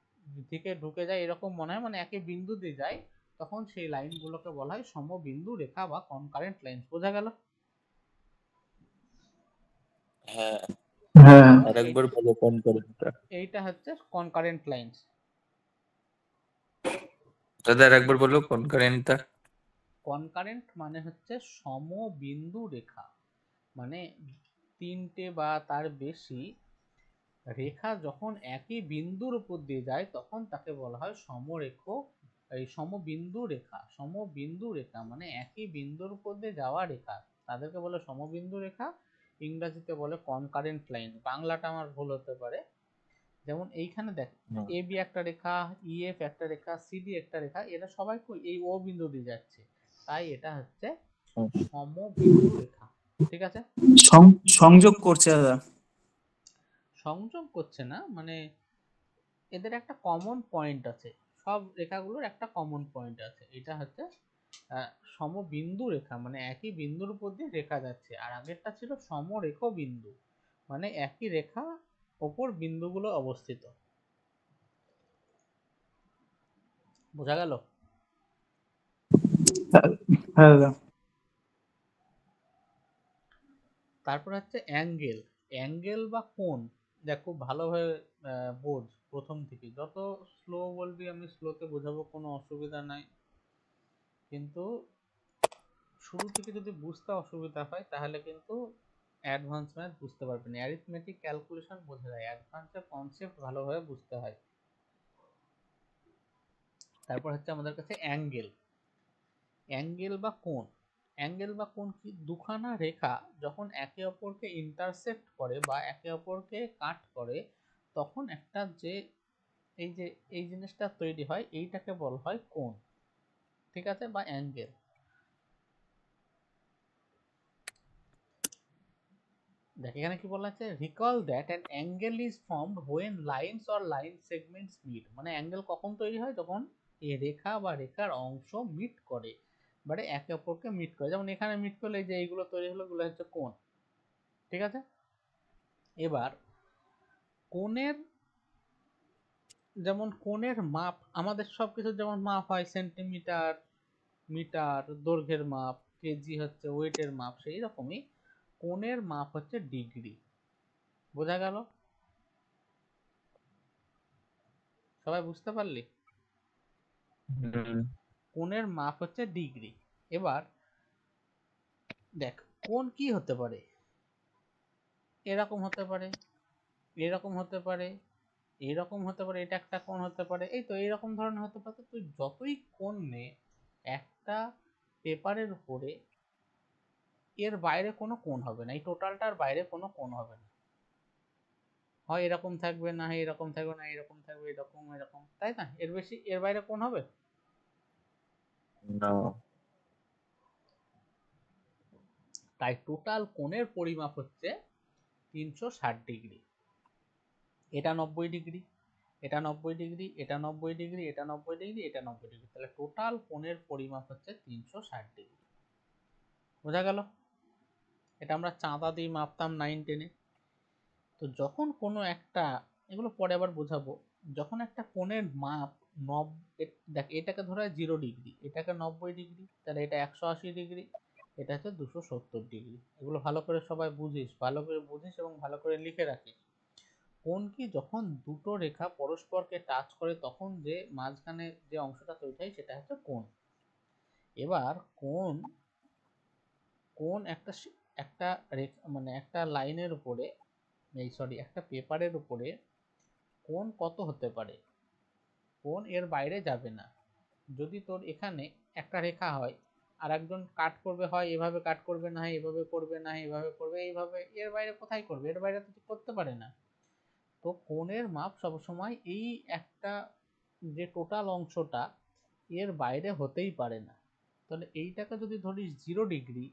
থেকে ঢুকে যায়, এরকম মনে হয়, মানে একই বিন্দু দিয়ে যায়, তখন সেই লাইনগুলোকে বলা হয় সমবিন্দু রেখা বা কনকারেন্ট লাইন। বোঝা গেল? হ্যাঁ, হ্যাঁ, আরেকবার বলো কনকারেন্টটা। এইটা হচ্ছে কনকারেন্ট লাইন্স। দাদা আরেকবার বলো কনকারেন্টটা। কনকারেন্ট মানে হচ্ছে সমবিন্দু রেখা, মানে তিনটে বা তার বেশি রেখা যখন একই বিন্দুর উপর দিয়ে যায় তখন তাকে বলা হয় সমরেখ, এই সমবিন্দু রেখা। সমবিন্দু রেখা মানে একই বিন্দুর উপর দিয়ে যাওয়া রেখা, তাদেরকে বলে সমবিন্দু রেখা। ইংরেজিতে বলে কনকারেন্ট লাইন। বাংলাটা আমার ভুল হতে পারে। যেমন এইখানে দেখ, এ বি একটা রেখা, ইএফ একটা রেখা, সিডি একটা রেখা, এরা সবাই এই ও বিন্দু দিয়ে যাচ্ছে, তাই এটা হচ্ছে সমবিন্দু রেখা। ঠিক আছে, সংযোগ করছে দাদা। সংযোগ করছে না, মানে এদের একটা কমন পয়েন্ট আছে, সব রেখাগুলোর একটা কমন পয়েন্ট আছে। এটা হচ্ছে সমবিন্দু রেখা, মানে একই বিন্দুর উপর দিয়ে রেখা যাচ্ছে। আর আগেরটা ছিল সমরেখ বিন্দু, মানে একই রেখা ওপর বিন্দুগুলো অবস্থিত। বোঝা গেল? হ্যাঁ দাদা। তারপর হচ্ছে অ্যাঙ্গেল। অ্যাঙ্গেল বা কোণ, দেখ খুব ভালোভাবে বোঝ প্রথম থেকে। যত স্লো বলবি আমি স্লোতে বোঝাবো, কোনো অসুবিধা নাই। কিন্তু শুরু থেকে যদি বুঝতে অসুবিধা হয় তাহলে কিন্তু অ্যাডভান্স ম্যাথ বুঝতে পারবে না। অ্যারিথমেটিক ক্যালকুলেশন বোঝা যায়, অ্যাডভান্সের কনসেপ্ট ভালোভাবে বুঝতে হয়। তারপর হচ্ছে আমাদের কাছে অ্যাঙ্গেল। অ্যাঙ্গেল বা কোণ, অ্যাঙ্গেল বা কোণ কি? দুখানা রেখা যখন একে অপরকে ইন্টারসেক্ট করে বা একে অপরকে কাট করে তখন একটা যে এই জিনিসটা তৈরি হয়, এইটাকে বলা হয় কোণ। ঠিক আছে, বা অ্যাঙ্গেল। দেখ এখানে কি বলা আছে, recall that an angle is formed when lines or line segments meet. মানে অ্যাঙ্গেল কখন তৈরি হয়? যখন এই রেখা বা রেখার অংশ মিট করে, মানে একে অপরকে মিট করে। যেমন এখানে মিট করলে যে এইগুলো তৈরি হলো, এগুলো হচ্ছে কোণ। ঠিক আছে, এবার কোণের, যেমন কোণের মাপ আমাদের সবকিছু যেমন মাপ হয় সেন্টিমিটার, মিটার, দৈর্ঘ্যের মাপ, কেজি হচ্ছে ওয়েটের মাপ, সেই রকমই কোণের মাপ হচ্ছে ডিগ্রি। বোঝা গেল? সবাই বুঝতে পারলি? কোণের মাপ হচ্ছে ডিগ্রি। এবার দেখ কোণ কি হতে পারে, এরকম হতে পারে, এরকম হতে পারে, এরকম হতে পারে, এটা একটা কোণ হতে পারে, এই তো এইরকম ধরনের হতে পারে। তুই যতই কোণ নে একটা পেপারের উপরে, এর বাইরে কোনো কোণ হবে না, এই টোটালটার বাইরে কোনো কোণ হবে না। হয় এরকম থাকবে, না হয় এরকম থাকবে, না এরকম থাকবে, এরকম এরকম, তাই না? এর বেশি, এর বাইরে কোণ হবে না। তাই টোটাল কোণের পরিমাপ হচ্ছে 360 ডিগ্রি। এটা 90 ডিগ্রি, এটা 90 ডিগ্রি, এটা 90 ডিগ্রি, এটা 90 ডিগ্রি, এটা 90 ডিগ্রি, তাহলে টোটাল কোণের পরিমাপ হচ্ছে 360 ডিগ্রি। বোঝা গেল? এটা আমরা চাঁদা দিয়ে মাপতাম 9 10-এ। তো যখন কোনো একটা, এগুলো পরে আবার বোঝাবো, যখন একটা কোণের মাপ দেখ এটাকে ধরা হয় 0 ডিগ্রি, এটাকে 90 ডিগ্রি, তাহলে এটা 180 ডিগ্রি, এটা হচ্ছে 270 ডিগ্রি। এগুলো ভালো করে সবাই বুঝিস, ভালো করে বুঝিস এবং ভালো করে লিখে রাখিস। কোণ কি? যখন দুটো রেখা পরস্পরকে টাচ করে তখন যে মাঝখানে যে অংশটা তৈরি হয় সেটা হচ্ছে কোণ। এবার কোণ, কোণ একটা একটা রেখা মানে একটা লাইনের উপরে, এই সরি একটা পেপারের উপরে কোণ কত হতে পারে? কোণ এর বাইরে যাবে না। যদি তোর এখানে একটা রেখা হয়, আর একজন কাট করবে, হয় এভাবে কাট করবে, না হয় এভাবে করবে, না হয় এভাবে করবে, এইভাবে, এর বাইরে কোথায় করবে? এর বাইরে তো করতে পারে না। তো কোণের মাপ সবসময় এই একটা যে টোটাল অংশটা এর বাইরে হতেই পারে না। তাহলে এইটাকে যদি ধরিস 0 ডিগ্রি,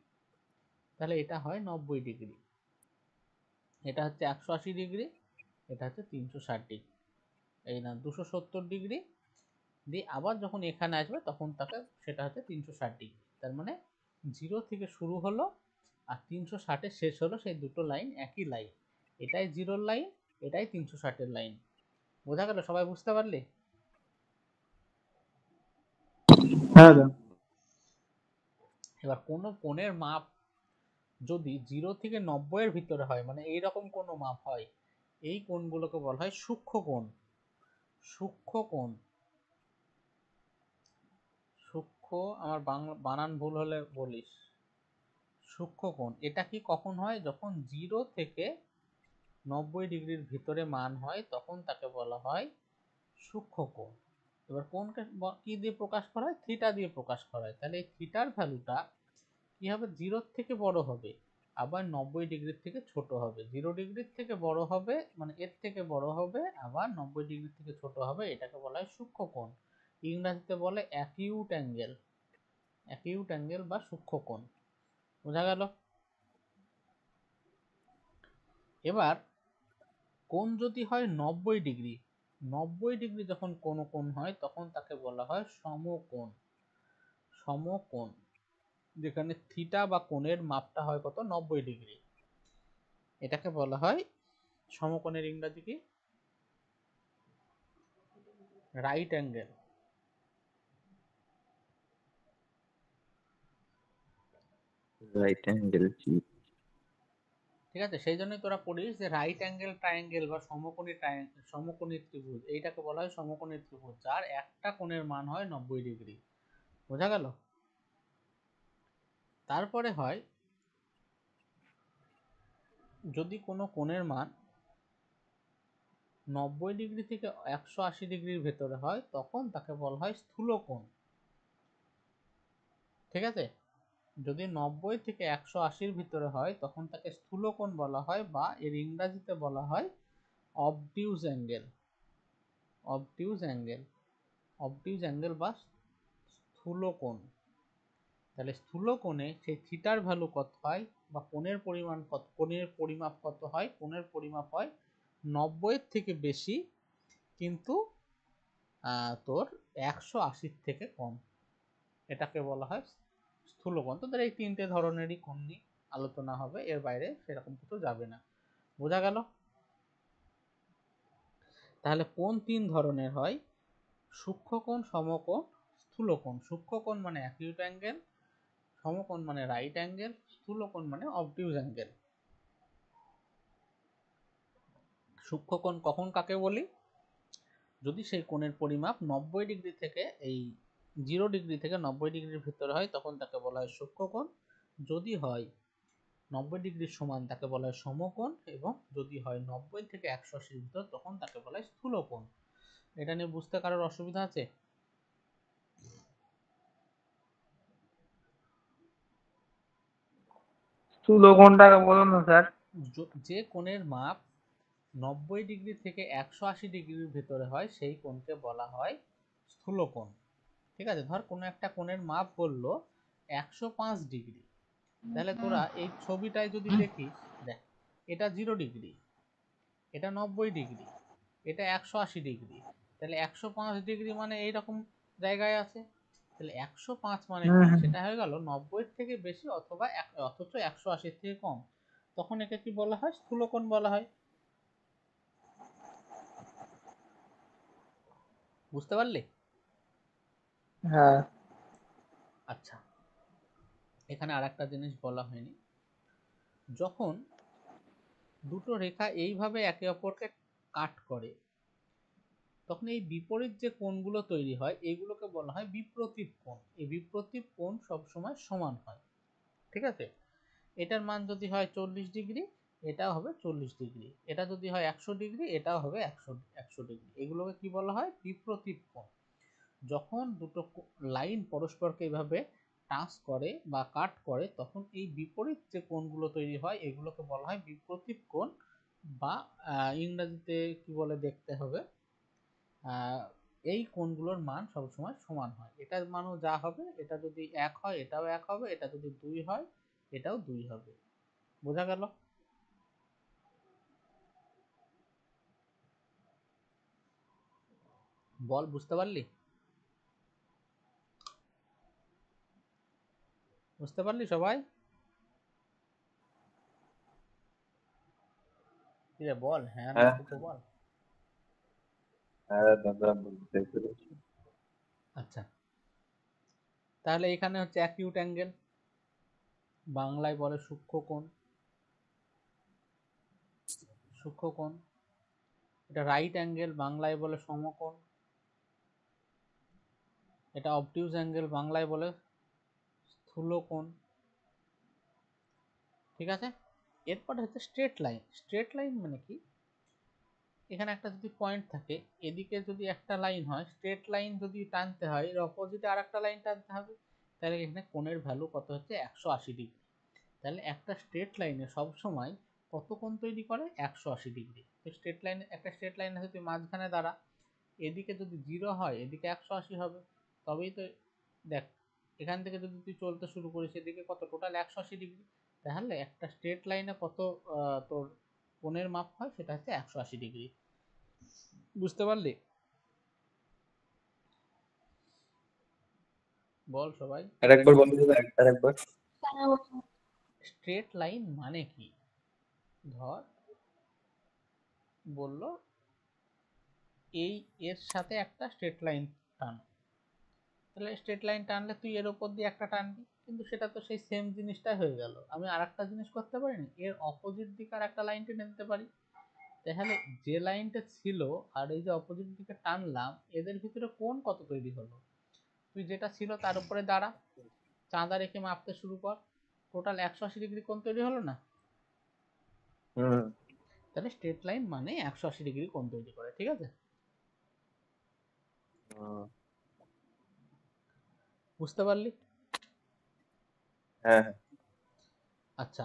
তাহলে এটা হয় 90 ডিগ্রি, এটা হচ্ছে 180 ডিগ্রি, এটা হচ্ছে 360 ডিগ্রি, এই না 270 ডিগ্রি দিয়ে আবার যখন এখানে আসবে তখন তাকে সেটা হচ্ছে 360 ডিগ্রি। তার মানে 0 থেকে শুরু হলো আর 360-এ শেষ হলো, সেই দুটো লাইন একই লাইন। এটাই 0-র লাইন, এটাই 360-এর লাইন। বোঝা গেল? সবাই বুঝতে পারলি? হ্যাঁ দাদা। এবার কোনো কোণের মাপ যদি 0 থেকে 90-এর ভিতরে হয়, মানে এইরকম কোনো মাপ হয়, এই কোণগুলোকে বলা হয় সূক্ষ্ম কোণ। সূক্ষ্ম কোণ, সূক্ষ্ম আমার বাংলা বানান ভুল হলে বলিস। সূক্ষ্মকোণ এটা কি কখন হয়? যখন 0 থেকে 90 ডিগ্রির ভিতরে মান হয় তখন তাকে বলা হয় সূক্ষ্মকোণ। এবার কোণকে কি দিয়ে প্রকাশ করা হয়? থিটা দিয়ে প্রকাশ করা হয়। তাহলে এই থিটার ভ্যালুটা কি হবে? 0 থেকে বড় হবে, আবার 90 ডিগ্রির থেকে ছোট হবে। 0 ডিগ্রির থেকে বড় হবে মানে এর থেকে বড় হবে, আবার 90 ডিগ্রি থেকে ছোট হবে। এটাকে বলা হয় সূক্ষ্মকোণ। ইংরেজিতে বলে অ্যাকিউট অ্যাঙ্গেল। অ্যাকিউট অ্যাঙ্গেল বা সূক্ষ্মকোণ। বোঝা গেল? এবার কোণ যদি হয় 90 ডিগ্রি, 90 ডিগ্রি যখন কোনো কোণ হয় তখন তাকে বলা হয় সমকোণ। সমকোণ যেখানে থিটা বা কোণের মাপটা হয় কত? 90 ডিগ্রি। এটাকে বলা হয় সমকোণের ইংরেজি কি? Right angle. Right angle. ঠিক আছে, সেই জন্যই তোরা পড়িস যে রাইট অ্যাঙ্গেল ট্রায়াঙ্গেল বা সমকোণী ত্রিভুজ, এইটাকে বলা হয় সমকোণী ত্রিভুজ যার একটা কোণের মান হয় 90 ডিগ্রি। বোঝা গেল? তারপরে হয় যদি কোনো কোণের মান 90 ডিগ্রি থেকে 180 ডিগ্রির ভেতরে হয় তখন তাকে বলা হয় স্থূলকোণ। ঠিক আছে, যদি 90 থেকে 180-র ভিতরে হয় তখন তাকে স্থূলকোণ বলা হয়, বা এর ইংরেজিতে বলা হয় অবটিউজ অ্যাঙ্গেল। অবটিউজ অ্যাঙ্গেল, অবটিউজ অ্যাঙ্গেল বা স্থূলকোণ। তাহলে স্থূলকোণে সেই থিটার ভ্যালু কত হয় বা কোণের পরিমাণ কত, কোণের পরিমাপ কত হয়? কোণের পরিমাপ হয় 90-এর থেকে বেশি কিন্তু তোর 180-র থেকে কম। এটাকে বলা হয় স্থূলকোণ। তোদের এই তিনটে ধরনেরই কোণ নিয়ে আলোচনা হবে, এর বাইরে সেরকম কিছু যাবে না। বোঝা গেল? তাহলে কোণ তিন ধরনের হয়: সূক্ষ্মকোণ, সমকোণ, স্থূলকোণ। সূক্ষ্মকোণ মানে অ্যাকিউট অ্যাঙ্গেল, সমকোণ মানে রাইট অ্যাঙ্গেল, স্থূলকোণ মানে অবটিউজ অ্যাঙ্গেল। সূক্ষ্মকোণ কখন কাকে বলি? যদি সেই কোণের পরিমাপ 90 ডিগ্রি থেকে এই 0 ডিগ্রি থেকে 90 ডিগ্রির ভিতরে হয় তখন তাকে বলা হয় সূক্ষ্মকোণ। যদি হয় 90 ডিগ্রির সমান তাকে বলা হয় সমকোণ, এবং যদি হয় 90 থেকে 180-র ভিতর তখন তাকে বলা হয় স্থূলকোণ। এটা নিয়ে বুঝতে কারোর অসুবিধা আছে? স্থূলকোণটাকে বলুন না স্যার। যে কোণের মাপ 90 ডিগ্রি থেকে 180 ডিগ্রির ভিতরে হয় সেই কোণকে বলা হয় স্থূলকোণ। ঠিক আছে, ধর কোনো একটা কোণের মাপ বললো 105 ডিগ্রি, তাহলে তোরা এই ছবিটায় যদি দেখিস, দেখ এটা 0 ডিগ্রি, এটা 90 ডিগ্রি, এটা 180 ডিগ্রি, তাহলে 105 ডিগ্রি মানে এইরকম জায়গায় আছে। তাহলে 105 মানে কি? সেটা হয়ে গেল 90-এর থেকে বেশি অথবা অথচ 180-র থেকে কম। তখন একে কি বলা হয়? স্থূলকোণ বলা হয়। বুঝতে পারলি? হ্যাঁ। আচ্ছা, এখানে আরেকটা জিনিস বলা হয়নি। যখন দুটো রেখা এইভাবে একে অপরকে কাট করে তখন এই বিপরীত যে কোণগুলো তৈরি হয় এইগুলোকে বলা হয় বিপ্রতীপ কোণ। এই বিপ্রতীপ কোণ সবসময় সমান হয়। ঠিক আছে, এটার মান যদি হয় 40 ডিগ্রি, এটাও হবে 40 ডিগ্রি। এটা যদি হয় 100 ডিগ্রি, এটাও হবে 100 ডিগ্রি। এগুলোকে কি বলা হয়? বিপ্রতীপ কোণ। যখন দুটো লাইন পরস্পরকে এইভাবে টাচ করে বা কাট করে তখন এই বিপরীত যে কোণগুলো তৈরি হয় এগুলোকে বলা হয় বিপ্রতীপ কোণ, বা ইংরেজিতে কি বলে দেখতে হবে। এই কোণগুলোর মান সবসময় সমান হয়। এটার মানও যা হবে, এটা যদি 1 হয় এটাও 1 হবে, এটা যদি 2 হয় এটাও 2 হবে। বোঝা গেল? বল, বুঝতে পারলি? বুঝতে পারলি সবাই? কি রে বল, হ্যাঁ না তো বল। হ্যাঁ দাদা, বুঝতে পেরেছি। আচ্ছা, তাহলে এখানে হচ্ছে অ্যাকিউট অ্যাঙ্গেল, বাংলায় বলে সূক্ষ্মকোণ। সূক্ষ্মকোণ। এটা রাইট অ্যাঙ্গেল, বাংলায় বলে সমকোণ। এটা অবটিউজ অ্যাঙ্গেল, বাংলায় বলে স্থূল কোণ। ঠিক আছে, এরপরে হচ্ছে স্ট্রেট লাইন। স্ট্রেট লাইন মানে কি, এখানে একটা যদি পয়েন্ট থাকে, এদিকে যদি একটা লাইন হয়, স্ট্রেট লাইন যদি টানতে হয় এর অপোজিটে আর একটা লাইন টানতে হবে, তাহলে এখানে কোণের ভ্যালু কত হচ্ছে 180 ডিগ্রি। তাহলে একটা স্ট্রেট লাইনে সব সময় কত কোণ তৈরি করে 180 ডিগ্রি। তো স্ট্রেট লাইন, একটা স্ট্রেট লাইন আছে তুই মাঝখানে দাঁড়া, এদিকে যদি 0 হয় এদিকে 180 হবে, তবেই তো দেখ এখান থেকে যদি তুই চলতে শুরু করিস এদিকে কত টোটাল 180 ডিগ্রি। তাহলে একটা স্ট্রেট লাইনে কত তোর কোণের মাপ হয় সেটা হচ্ছে 180 ডিগ্রি। বুঝতে পারলি? বল সবাই। আরেকবার বলতে হবে, আরেকবার। স্ট্রেট লাইন মানে কি, ধর বলল এই এর সাথে একটা স্ট্রেট লাইন টান, তাহলে স্ট্রেট লাইন টানলে তুই এর উপর দিয়ে একটা টানবি, কিন্তু সেটা তো সেই সেম জিনিসটাই হয়ে গেল। আমি আর একটা জিনিস করতে পারিনি, এর অপোজিট দিকে আর একটা লাইন টেনে নিতে পারি। তাহলে যে লাইনটা ছিল আর এই যে অপোজিট দিকে টানলাম, এদের ভিতরে কোণ কত তৈরি হলো, তুই যেটা ছিল তার উপরে দাঁড়া, চাঁদা রেখে মাপতে শুরু কর, টোটাল 180 ডিগ্রি কোণ তৈরি হলো না? তাহলে স্ট্রেট লাইন মানে 180 ডিগ্রি কোণ তৈরি করে। ঠিক আছে, বুঝতে পারলি? হ্যাঁ। আচ্ছা,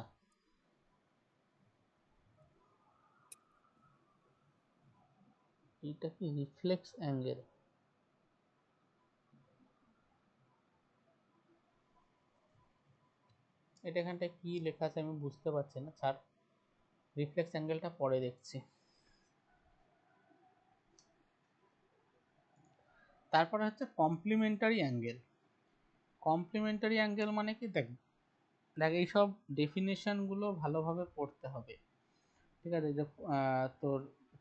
এটা কি রিফ্লেক্স অ্যাঙ্গেল? এটা এখানটায় কি লেখা আছে আমি বুঝতে পারছি না, ছাড়, রিফ্লেক্স অ্যাঙ্গেলটা পরে দেখছি। তারপরে হচ্ছে কমপ্লিমেন্টারি অ্যাঙ্গেল। কমপ্লিমেন্টারি অ্যাঙ্গেল মানে কি, দেখ দেখ এইসব ডেফিনেশন গুলো ভালোভাবে পড়তে হবে। ঠিক আছে, যে তোর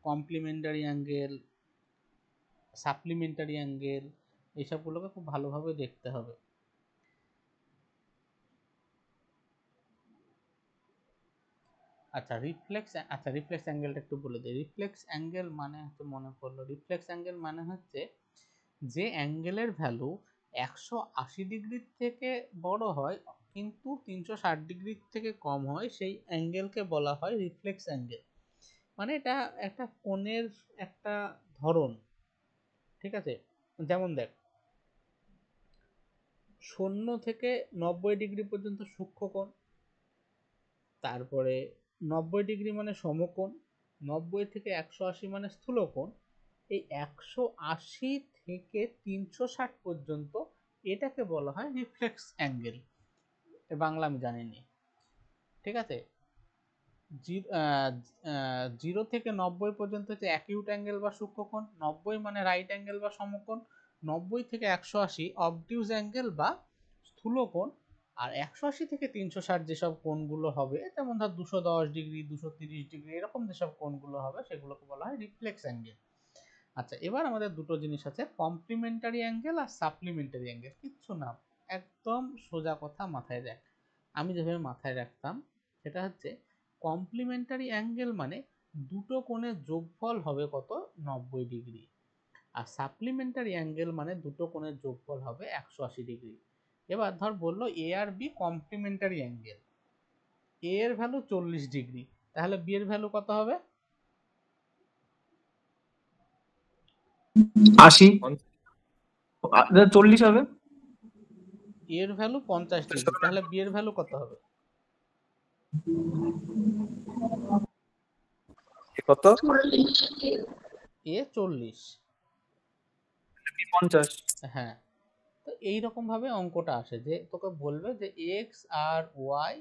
কমপ্লিমেন্টারি অ্যাঙ্গেল, সাপ্লিমেন্টারি অ্যাঙ্গেল, এইসবগুলোকে খুব ভালোভাবে দেখতে হবে। আচ্ছা রিফ্লেক্স অ্যাঙ্গেলটা একটু বলে দিই। রিফ্লেক্স অ্যাঙ্গেল মানে হচ্ছে, মনে পড়লো, রিফ্লেক্স অ্যাঙ্গেল মানে হচ্ছে যে অ্যাঙ্গেলের ভ্যালু 180 ডিগ্রির থেকে বড় হয় কিন্তু 360 ডিগ্রির থেকে কম হয়, সেই অ্যাঙ্গেলকে বলা হয় রিফ্লেক্স অ্যাঙ্গেল। মানে এটা একটা কোণের একটা ধরন। ঠিক আছে, যেমন দেখ 0 থেকে 90 ডিগ্রি পর্যন্ত সূক্ষ্ম কোণ, তারপরে 90 ডিগ্রি মানে সমকোণ, 90 থেকে 180 মানে স্থূল কোণ, এই 180 থেকে 360 পর্যন্ত এটাকে বলা হয় রিফ্লেক্স অ্যাঙ্গেল। বাংলা আমি জানিনি। ঠিক আছে, 0 থেকে 90 পর্যন্ত হচ্ছে অ্যাকিউট অ্যাঙ্গেল বা সূক্ষ্মকোণ, 90 মানে রাইট অ্যাঙ্গেল বা সমকোণ, 90 থেকে 180 অবটিউজ অ্যাঙ্গেল বা স্থূলকোণ, আর 180 থেকে 360 যেসব কোণগুলো হবে, যেমন ধর 210 ডিগ্রি 230 ডিগ্রি এরকম যেসব কোণগুলো হবে সেগুলোকে বলা হয় রিফ্লেক্স অ্যাঙ্গেল। আচ্ছা, এবার আমাদের দুটো জিনিস আছে, কমপ্লিমেন্টারি অ্যাঙ্গেল আর সাপ্লিমেন্টারি অ্যাঙ্গেল। কিচ্ছু না, একদম সোজা কথা মাথায় রাখ। আমি যেভাবে মাথায় রাখতাম সেটা হচ্ছে, কমপ্লিমেন্টারি অ্যাঙ্গেল মানে দুটো কোণের যোগফল হবে কত 90 ডিগ্রি, আর সাপ্লিমেন্টারি অ্যাঙ্গেল মানে দুটো কোণের যোগফল হবে 180 ডিগ্রি। এবার ধর বললো এ আর বি কমপ্লিমেন্টারি অ্যাঙ্গেল, এ এর ভ্যালু 40 ডিগ্রি, তাহলে বি এর ভ্যালু কত হবে? 80, 40 হবে। এর ভ্যালু 50 ডিগ্রি, তাহলে বি এর ভ্যালু কত হবে? কত? এ 40, 50। হ্যাঁ। তো এইরকম ভাবে অঙ্কটা আসে, যে তোকে বলবে যে এক্স আর ওয়াই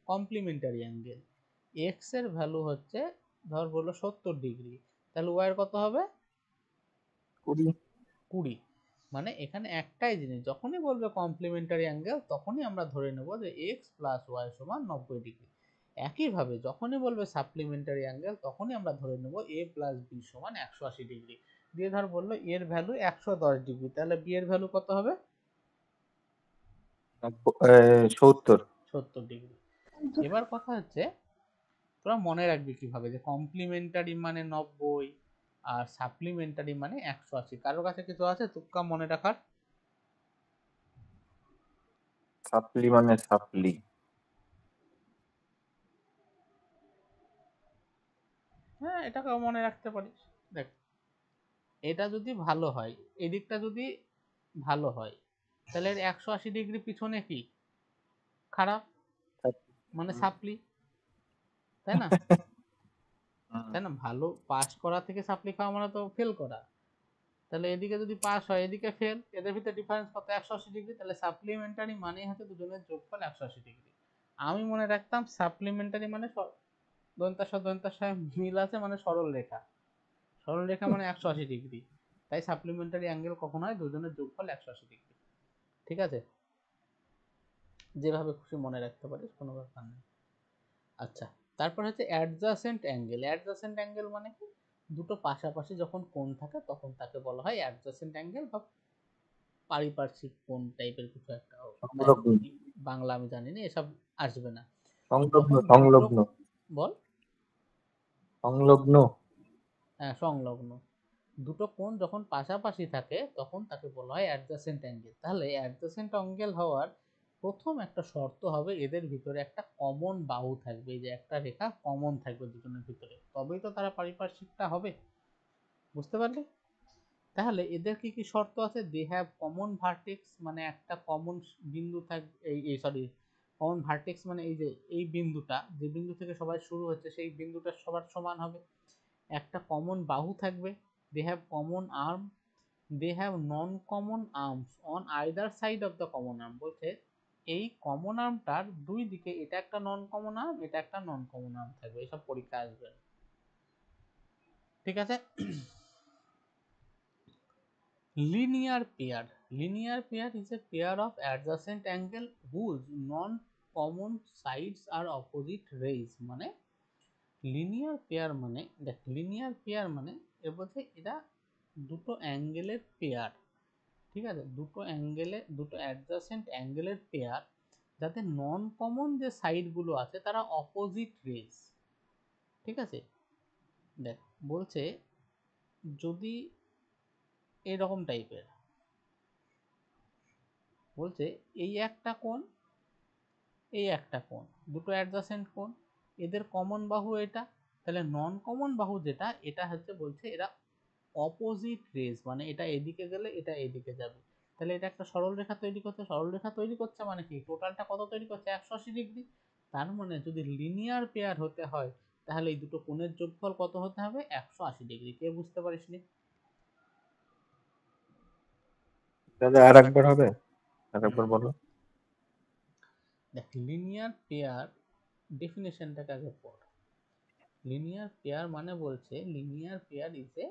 কমপ্লিমেন্টারি অ্যাঙ্গেল, এক্স এর ভ্যালু হচ্ছে ধর বললো 70 ডিগ্রি, তাহলে ওয়াই এর কত হবে? 20। মানে এখানে একটাই জিনিস, যখনই বলবে কমপ্লিমেন্টারি অ্যাঙ্গেল তখনই আমরা ধরে নেব যে এক্স প্লাস ওয়াই সমান 90 ডিগ্রি। একইভাবে যখনই বলবে সাপ্লিমেন্টারি অ্যাঙ্গেল তখনই আমরা ধরে নেব এ প্লাস বি সমান 180 ডিগ্রি। দিয়ে ধর বললো এর ভ্যালু 110 ডিগ্রি, তাহলে বি এর ভ্যালু কত হবে? 70 ডিগ্রি। এবার কথা হচ্ছে, তোরা মনে রাখবি কিভাবে যে কমপ্লিমেন্টারি মানে 90 আর সাপ্লিমেন্টারি মানে 180। কারোর কাছে কিছু আছে তুক্কা মনে রাখার? সাপ্লি মানে সাপ্লি। হ্যাঁ, এটাকেও মনে রাখতে পারিস। দেখ, এটা যদি ভালো হয়, এদিকটা যদি ভালো হয়, তাহলে এর 180 ডিগ্রি পিছনে কি খারাপ, মানে সাপ্লি, তাই না? তাই না? ভালো পাস করা থেকে সাপ্লি খাওয়া মানে তো ফেল করা। তাহলে এদিকে যদি পাস হয়, এদিকে ফেল, এদের ভিতরে ডিফারেন্স কত? 180 ডিগ্রি। তাহলে সাপ্লিমেন্টারি মানে হচ্ছে দুজনের যোগফল 180 ডিগ্রি। আমি মনে রাখতাম সাপ্লিমেন্টারি মানে দন্তাশয় মিল আছে, মানে সরল রেখা। সরল রেখা মানে 180 ডিগ্রি। তাই সাপ্লিমেন্টারি অ্যাঙ্গেল কখন হয়? দুজনের যোগফল 180 ডিগ্রি। ঠিক আছে? যেভাবে খুশি মনে রাখতে পারিস, কোনো ব্যাপার নেই। আচ্ছা, তারপর হচ্ছে অ্যাডজাসেন্ট অ্যাঙ্গেল। অ্যাডজাসেন্ট অ্যাঙ্গেল মানে কি? দুটো পাশাপাশি যখন কোণ থাকে তখন তাকে বলা হয় অ্যাডজাসেন্ট অ্যাঙ্গেল বা পারিপার্শ্বিক কোণ টাইপের কিছু একটা। বাংলা আমি জানি না, এসব আসবে না। সংলগ্ন বল। সংলগ্ন। হ্যাঁ, সংলগ্ন। দুটো কোণ যখন পাশাপাশি থাকে তখন তাকে বলা হয় অ্যাডজাসেন্ট অ্যাঙ্গেল। তাহলে অ্যাডজাসেন্ট অ্যাঙ্গেল হওয়ার প্রথম একটা শর্ত হবে এদের ভিতরে একটা কমন বাহু থাকবে। এই যে একটা রেখা কমন থাকবে দুজনের ভিতরে, তবেই তো তারা পারিপার্শ্বিকটা হবে। বুঝতে পারলি? তাহলে এদের কি কি শর্ত আছে? দে হ্যাভ কমন ভার্টেক্স, মানে একটা কমন বিন্দু থাকবে। এই সরি, কমন ভার্টেক্স মানে এই যে এই বিন্দুটা, যে বিন্দু থেকে সবাই শুরু হচ্ছে সেই বিন্দুটা সবার সমান হবে। একটা কমন বাহু থাকবে। They have common arm. They have non common arms on either side of the common arm. বলছে এই কমন আর্মটার দুই দিকে, এটা একটা নন কমন আর্ম, এটা একটা নন কমন আর্ম থাকবে। এসব পরীক্ষা আসবে। ঠিক আছে? Linear pair. Linear pair is a pair of adjacent angle whose non-common sides are opposite rays. মানে লিনিয়ার পেয়ার মানে, দেখ, লিনিয়ার পেয়ার মানে এর বলতে এটা দুটো অ্যাঙ্গেলের পেয়ার। ঠিক আছে? দুটো অ্যাঙ্গেলে, দুটো অ্যাডজাসেন্ট অ্যাঙ্গেলের পেয়ার যাতে নন কমন যে সাইডগুলো আছে তারা অপোজিট রেজ। ঠিক আছে? দেখ, বলছে যদি এরকম টাইপের, বলছে এই একটা কোণ, এই একটা কোণ, দুটো অ্যাডজাসেন্ট কোণ, এদের কমন বাহু এটা। তাহলে নন কমন বাহু যেটা, এটা হচ্ছে বলছে এরা অপোজিট রেজ, মানে এটা এদিকে গেলে এটা এদিকে যাবে। তাহলে এটা একটা সরল রেখা তৈরি করছে। সরল রেখা তৈরি করছে মানে কি? টোটালটা কত তৈরি করছে? 180 ডিগ্রি। তার মানে যদি লিনিয়ার পেয়ার হতে হয় তাহলে এই দুটো কোণের যোগফল কত হতে হবে? 180 ডিগ্রি। কে বুঝতে পারিসনি? দাদা আর একবার হবে, আর একবার বলো। দেখ, লিনিয়ার পেয়ার ডেফিনেশনটাকে আগে পড়। লিনিয়ার পেয়ার মানে বলছে linear pair is a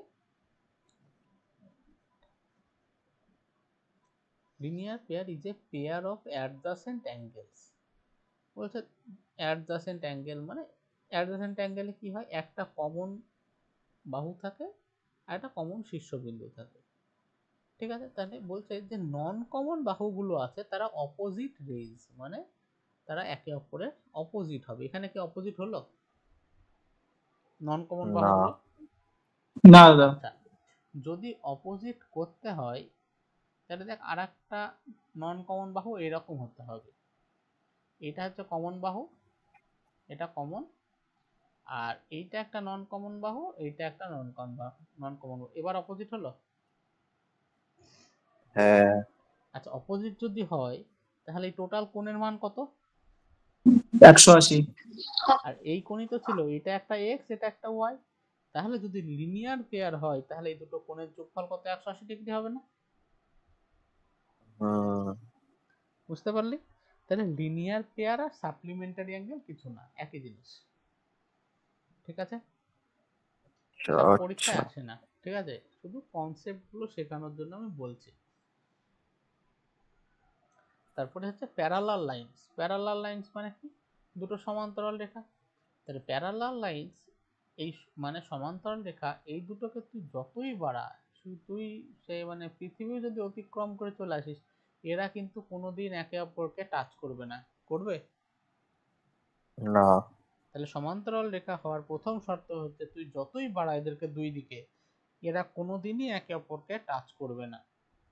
linear pair is a pair of adjacent angles. বলছে adjacent angle মানে adjacent angle কি হয়? একটা কমন বাহু থাকে আর একটা কমন শীর্ষবিন্দু থাকে। ঠিক আছে? তাহলে বলছে যে নন কমন বাহুগুলো আছে তারা অপোজিট রেজ, মানে তারা একে অপরের অপোজিট হবে। এখানে কি অপোজিট হলো? নন কমন বাহুগুলো না দাদা। আচ্ছা, যদি অপোজিট করতে হয় তাহলে দেখ, আর একটা নন কমন বাহু এরকম হতে হবে। এটা হচ্ছে কমন বাহু, এটা কমন, আর এইটা একটা নন কমন বাহু, এইটা একটা নন কমন বাহু। এবার অপোজিট হলো? হ্যাঁ। আচ্ছা, অপোজিট যদি হয় তাহলে এই টোটাল কোণের মান কত? 180। আর এই কোণই তো ছিল, এটা একটা এক্স, এটা একটা ওয়াই। তাহলে যদি লিনিয়ার পেয়ার হয় তাহলে এই দুটো কোণের যোগফল কত? 180 ডিগ্রি হবে না? বুঝতে পারলি? তাহলে লিনিয়ার পেয়ার আর সাপ্লিমেন্টারি অ্যাঙ্গেল কিছু না, একই জিনিস। ঠিক আছে? সব পরীক্ষায় আসে না। ঠিক আছে? শুধু কনসেপ্ট গুলো শেখানোর জন্য আমি বলছি। তারপরে হচ্ছে প্যারালাল লাইনস। প্যারালাল লাইনস মানে কি? দুটো সমান্তরাল রেখা। তাহলে প্যারালাল লাইনস এই মানে সমান্তরাল রেখা, এই দুটোকে তুই যতই বাড়া, তুই সে মানে পৃথিবী যদি অতিক্রম করে চলে আসিস, এরা কিন্তু কোনোদিন একে অপরকে টাচ করবে না। করবে? না। তাহলে সমান্তরাল রেখা হওয়ার প্রথম শর্ত হচ্ছে তুই যতই বাড়া এদেরকে দুই দিকে, এরা কোনোদিনই একে অপরকে টাচ করবে না,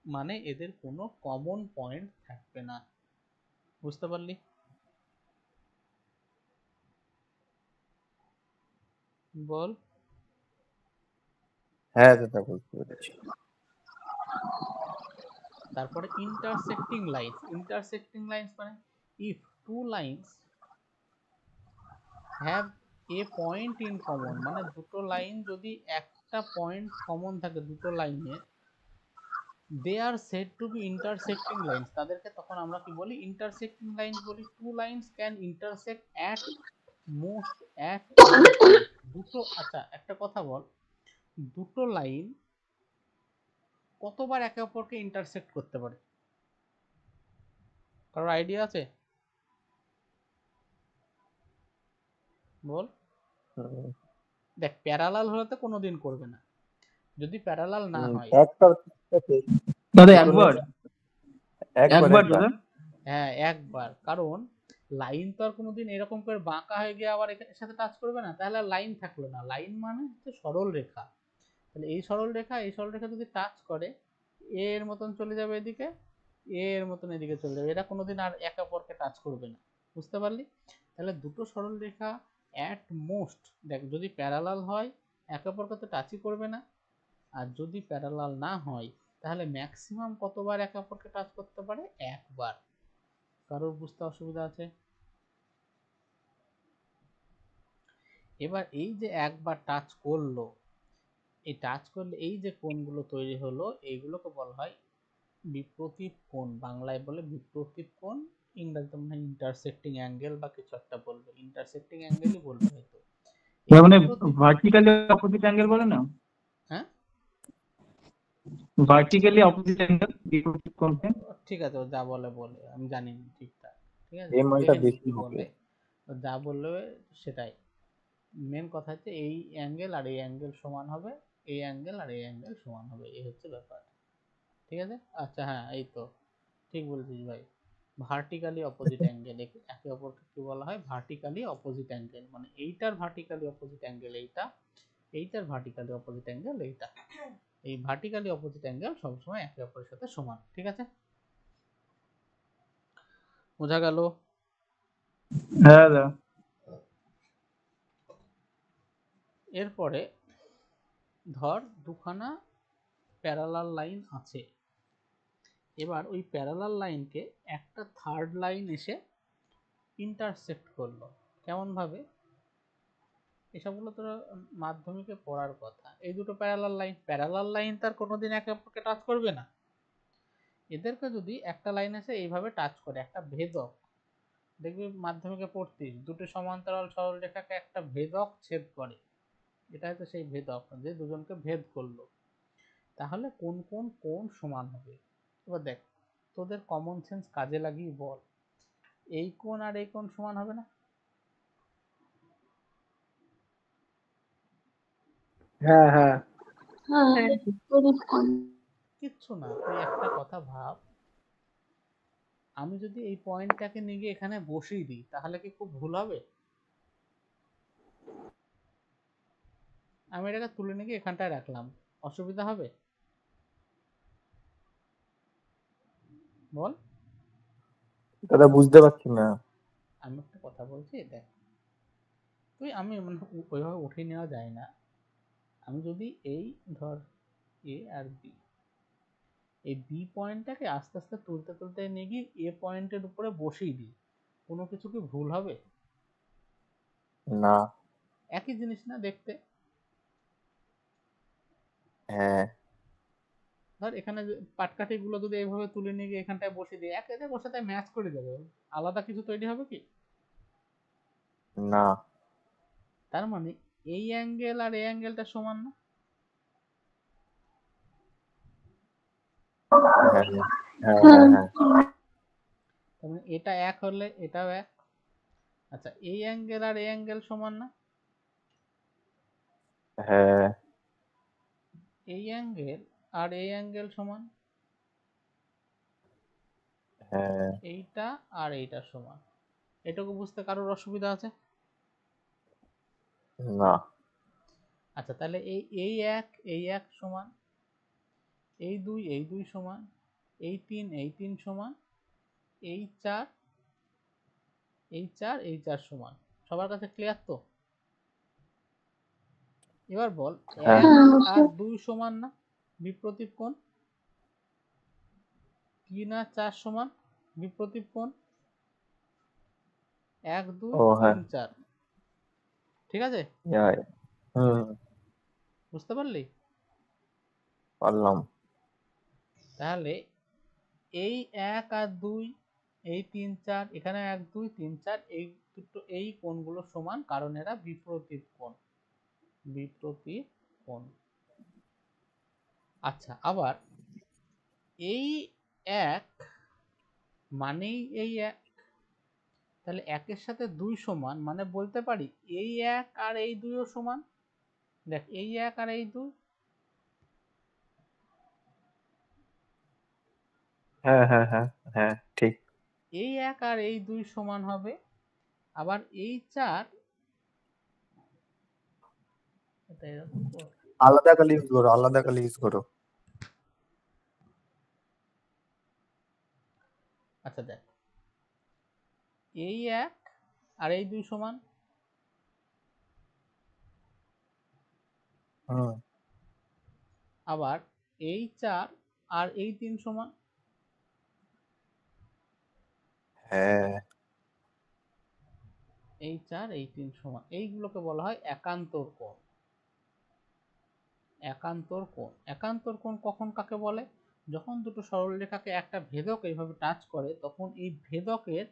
মানে এদের কোনো কমন পয়েন্ট থাকবে না। বুঝতে পারলি? বল। হ্যাঁ দাদা বুঝতে পেরেছি। তারপরে ইন্টারসেক্টিং লাইন্স। ইন্টারসেক্টিং লাইন্স মানে if two lines have a point in common, মানে দুটো লাইন যদি একটা পয়েন্ট কমন থাকে দুটো লাইনের, they are said to be intersecting lines, তাদেরকে তখন আমরা কি বলি? ইন্টারসেক্টিং লাইন্স বলি। Two lines can intersect at most at দুটো। আচ্ছা একটা কথা বল, দুটো লাইন কতবার একে অপরকে ইন্টারসেক্ট করতে পারে? কারোর আইডিয়া আছে? বল। হুম, দেখ প্যারালাল হলে তো কোনোদিন করবে না, যদি প্যারালাল না হয়। একটা দাদা দুটো একবার লাইন একবার একবার একবার দাদা। হ্যাঁ একবার, কারণ লাইন তো আর কোনোদিন এরকম করে বাঁকা হয়ে গিয়ে আবার এর সাথে টাচ করবে না, তাহলে আর লাইন থাকলো না। লাইন মানে হচ্ছে সরল রেখা। তাহলে এই সরল রেখা যদি টাচ করে, এ এর মতন চলে যাবে এদিকে, এ এর মতন এদিকে চলে যাবে, এরা কোনোদিন আর একে অপরকে টাচ করবে না। বুঝতে পারলি? তাহলে দুটো সরল রেখা অ্যাট মোস্ট, দেখ যদি প্যারালাল হয় একে অপরকে তো টাচই করবে না, আর যদি প্যারালাল না হয় তাহলে ম্যাক্সিমাম কতবার একে অপরকে টাচ করতে পারে? একবার। কারোর বুঝতে অসুবিধা আছে? এবার এই যে একবার টাচ করলো, এই টাচ করলে এই যে কোণগুলো তৈরি হলো এইগুলোকে বলা হয় বিপ্রতীপ কোণ। বাংলায় বলে বিপ্রতীপ কোণ, ইংরেজিতে মনে হয় ইন্টারসেক্টিং অ্যাঙ্গেল বা কিছু একটা বলবে, ইন্টারসেক্টিং অ্যাঙ্গেলই বলবে হয়তো। তার মানে ভার্টিক্যালি অপোজিট অ্যাঙ্গেল বলে না? হ্যাঁ ভার্টিক্যালি অপোজিট অ্যাঙ্গেল বিপরীত কোণকে। ঠিক আছে, ও যা বলে বলে, আমি জানি না ঠিকঠাক। ঠিক আছে, এই মানটা দেখে নিই বেশি কি হবে। বলে। ও যা বললে সেটাই মেন কথা, হচ্ছে এই অ্যাঙ্গেল আর এই অ্যাঙ্গেল সমান হবে, এই অ্যাঙ্গেল আর এই অ্যাঙ্গেল সমান হবে, এই হচ্ছে ব্যাপার। ঠিক আছে। আচ্ছা হ্যাঁ এই তো ঠিক বলছিস ভাই, ভার্টিক্যালি অপোজিট অ্যাঙ্গেল, একে অপরকে কি বলা হয়? Vertically opposite angle. মানে এইটার ভার্টিক্যালি অপোজিট অ্যাঙ্গেল এইটা, এইটার ভার্টিক্যালি অপোজিট অ্যাঙ্গেল এইটা। এই ভার্টিক্যালি অপোজিট অ্যাঙ্গেল সবসময় একে অপরের সাথে সমান। ঠিক আছে, বোঝা গেল? হ্যাঁ দাদা। এরপরে ধর দুখানা প্যারালাল লাইন আছে, এবার ওই প্যারালাল লাইনকে একটা থার্ড লাইন এসে ইন্টারসেক্ট করলো। কেমন ভাবে? এসবগুলো তো মাধ্যমিকে পড়ার কথা। এই দুটো প্যারালাল লাইন তার কোনোদিন একে অপরকে টাচ করবে না। এদেরকে যদি একটা লাইন এসে এইভাবে টাচ করে, একটা ভেদক, দেখবি মাধ্যমিকে পড়তিস, দুটো সমান্তরাল সরল রেখাকে একটা ভেদক ছেদ করে, এটা হয়তো সেই ভেদক যে দুজনকে ভেদ করলো, তাহলে কোন কোন কোণ সমান হবে? এবার দেখ তোদের কমন সেন্স কাজে লাগিয়ে বল, এই কোণ আর এই কোণ সমান হবে না? হ্যাঁ হ্যাঁ কিচ্ছু না, তুই একটা কথা ভাব, আমি যদি এই পয়েন্টটাকে নিয়ে গিয়ে এখানে বসিয়ে দিই তাহলে কি খুব ভুল হবে? আমি এটাকে তুলে নিয়ে গিয়ে এখানটায় রাখলাম, অসুবিধা হবে? বল। দাদা বুঝতে পারছি না। আমি একটা কথা বলছি, দেখ তুই, আমি ওইভাবে উঠিয়ে নেওয়া যায় না। আমি যদি এই ধর এ আর বি, এই বি পয়েন্টটাকে আস্তে আস্তে তুলতে তুলতে নিয়ে গিয়ে এ পয়েন্টের উপরে বসিয়ে দিই, কোনো কিছু কি ভুল হবে? না। একই জিনিস না দেখতে? হ্যাঁ ধর এখানে পাটকাঠি গুলো যদি এইভাবে তুলে নিয়ে গিয়ে এখানটায় বসিয়ে দিই, একে বসাতে ম্যাচ করে যাবে, আলাদা কিছু তৈরি হবে কি? না। তার মানে এই অ্যাঙ্গেল আর এই অ্যাঙ্গেলটা সমান না? হ্যাঁ হ্যাঁ হ্যাঁ হ্যাঁ তার মানে এটা এক হলে এটাও এক। আচ্ছা এই অ্যাঙ্গেল আর এই অ্যাঙ্গেল সমান না? হ্যাঁ এই অ্যাঙ্গেল আর এই অ্যাঙ্গেল সমান, হ্যাঁ এইটা আর এইটা সমান। এটুকু বুঝতে কারোর অসুবিধা আছে? না। আচ্ছা তাহলে এই এক সমান, এই দুই সমান, এই তিন সমান, এই চার HR সমান, সবার কাছে ক্লিয়ার তো? এবার বল হ্যাঁ 1 হ্যাঁ আর স্যার। 2 সমান না বিপ্রতীপ কোণ, 3 আর 4 সমান বিপ্রতীপ কোণ, 1 2 ও হ্যাঁ 3 4, ঠিক আছে? ইয়া, হুম বুঝতে পারলি? পারলাম। তাহলে এই 1 আর 2, এই 3 4, এখানে 1 2 3 4, এই দুটো এই কোণগুলো সমান, কারণ এরা বিপরীত কোণ, বিপরীত কোণ। আচ্ছা, আবার এই 1 মানেই এই 1, তাহলে 1 এর সাথে 2 সমান, মানে বলতে পারি এই 1 আর এই 2 ও সমান। দেখ এই 1 আর এই 2, হ্যাঁ হ্যাঁ হ্যাঁ হ্যাঁ ঠিক। এই 1 আর এই 2 সমান হবে। আবার এই 4, এটা এরকম কর। আলাদা কালি ইউজ করো, আলাদা কালি ইউজ করো। আচ্ছা দেখ এই 1 আর এই 2 সমান, হুম আবার এই 4 আর এই 3 সমান, হ্যাঁ এই 4 এই 3 সমান। এইগুলোকে বলা হয় একান্তর কোণ। একান্তর কোণ, একান্তর কোণ কখন কাকে বলে? যখন দুটো সরলরেখাকে একটা ভেদক এইভাবে টাচ করে, তখন এই ভেদকের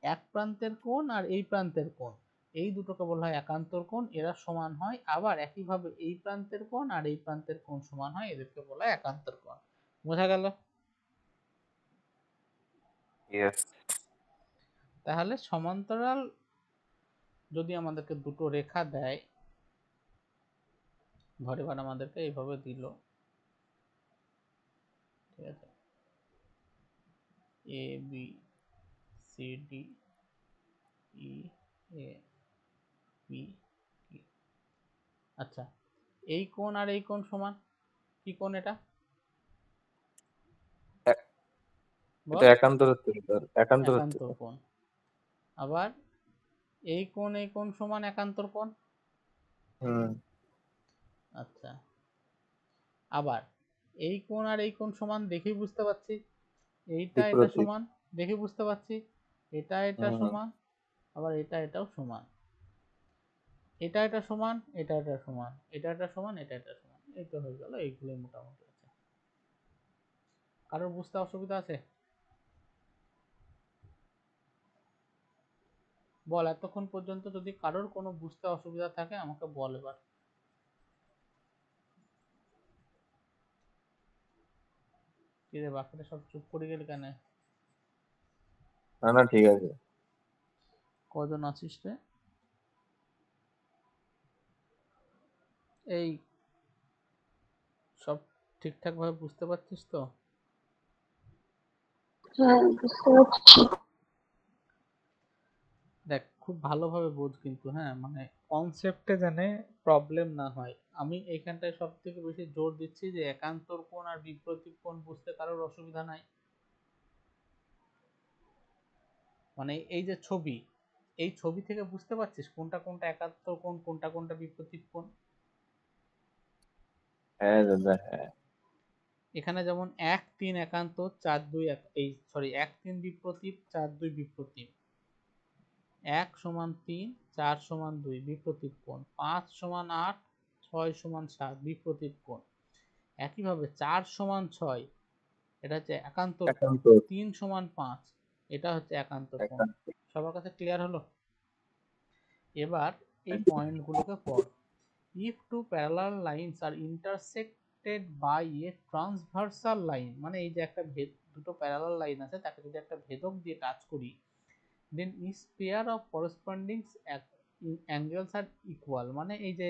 এক প্রান্তের কোণ আর এই প্রান্তের কোণ, এই দুটোকে বলা হয় একান্তর কোণ, এরা সমান হয়। আবার একইভাবে এই প্রান্তের কোণ আর এই প্রান্তের কোণ সমান হয়, এদেরকে বলা হয় একান্তর কোণ। বোঝা গেল? ইয়েস। তাহলে সমান্তরাল যদি আমাদেরকে দুটো রেখা দেয়, ধরে এবার আমাদেরকে এইভাবে দিল, ঠিক আছে, এ B C D E A B, আচ্ছা এই কোণ আর এই কোণ সমান, কি কোণ এটা এটা বল? একান্তর হচ্ছে, একান্তর হচ্ছে। একান্তর কোণ। আবার এই কোণ সমান একান্তর কোণ। হুম আচ্ছা, আবার এই কোণ আর এই কোণ সমান, দেখেই বুঝতে পারছি। এইটা এটা বিপ্রতীপ। সমান, দেখে বুঝতে পারছি। এটা হুম সমান, আবার এটাও সমান। এটা সমান, এটা সমান, এটা সমান, এটা সমান। এই তো হয়ে গেল, এইগুলোই মোটামুটি আছে। কারোর বুঝতে অসুবিধা আছে? বল, এতক্ষণ পর্যন্ত যদি কারোর কোনো বুঝতে অসুবিধা থাকে আমাকে বল এবার। কি রে বাকিরা সব চুপ করে গেলে কেন? না না ঠিক আছে। কজন আছিস রে? এই সব ঠিকঠাক ভাবে বুঝতে পারছিস তো? হ্যাঁ বুঝতে পারছি। দেখ খুব ভালোভাবে বোঝ কিন্তু, হ্যাঁ, মানে কনসেপ্টে জানে প্রবলেম না হয়। আমি এইখানটায় সব থেকে বেশি জোর দিচ্ছি যে একান্তর কোণ আর বিপরীত কোণ বুঝতে কারোর অসুবিধা নাই। মানে এই যে ছবি, এই ছবি থেকে বুঝতে পারছিস কোনটা কোনটা একান্তর কোণ, কোনটা কোনটা বিপরীত কোণ। হ্যাঁ দাদা হ্যাঁ। এখানে যেমন 1 3 একান্তর, 4 2 এই সরি 1 3 বিপরীত, 4 2 বিপরীত, 1 সমান 3 4 সমান 2 বিপরীত কোণ, 5 সমান 8 6 সমান 7 বিপরীত কোণ। একইভাবে 4 সমান 6, এটা হচ্ছে একান্তর কোণ। একান্তর। 3 সমান 5, এটা হচ্ছে একান্তর কোণ। একান্তর। সবার কাছে ক্লিয়ার হলো? এবার এই পয়েন্টগুলোকে পড়। if two parallel lines are intersected by a transversal line, মানে এই যে একটা দুটো প্যারালাল লাইন আছে, তাকে যদি একটা ভেদক দিয়ে টাচ করি, then each pair of corresponding angles are equal, মানে এই যে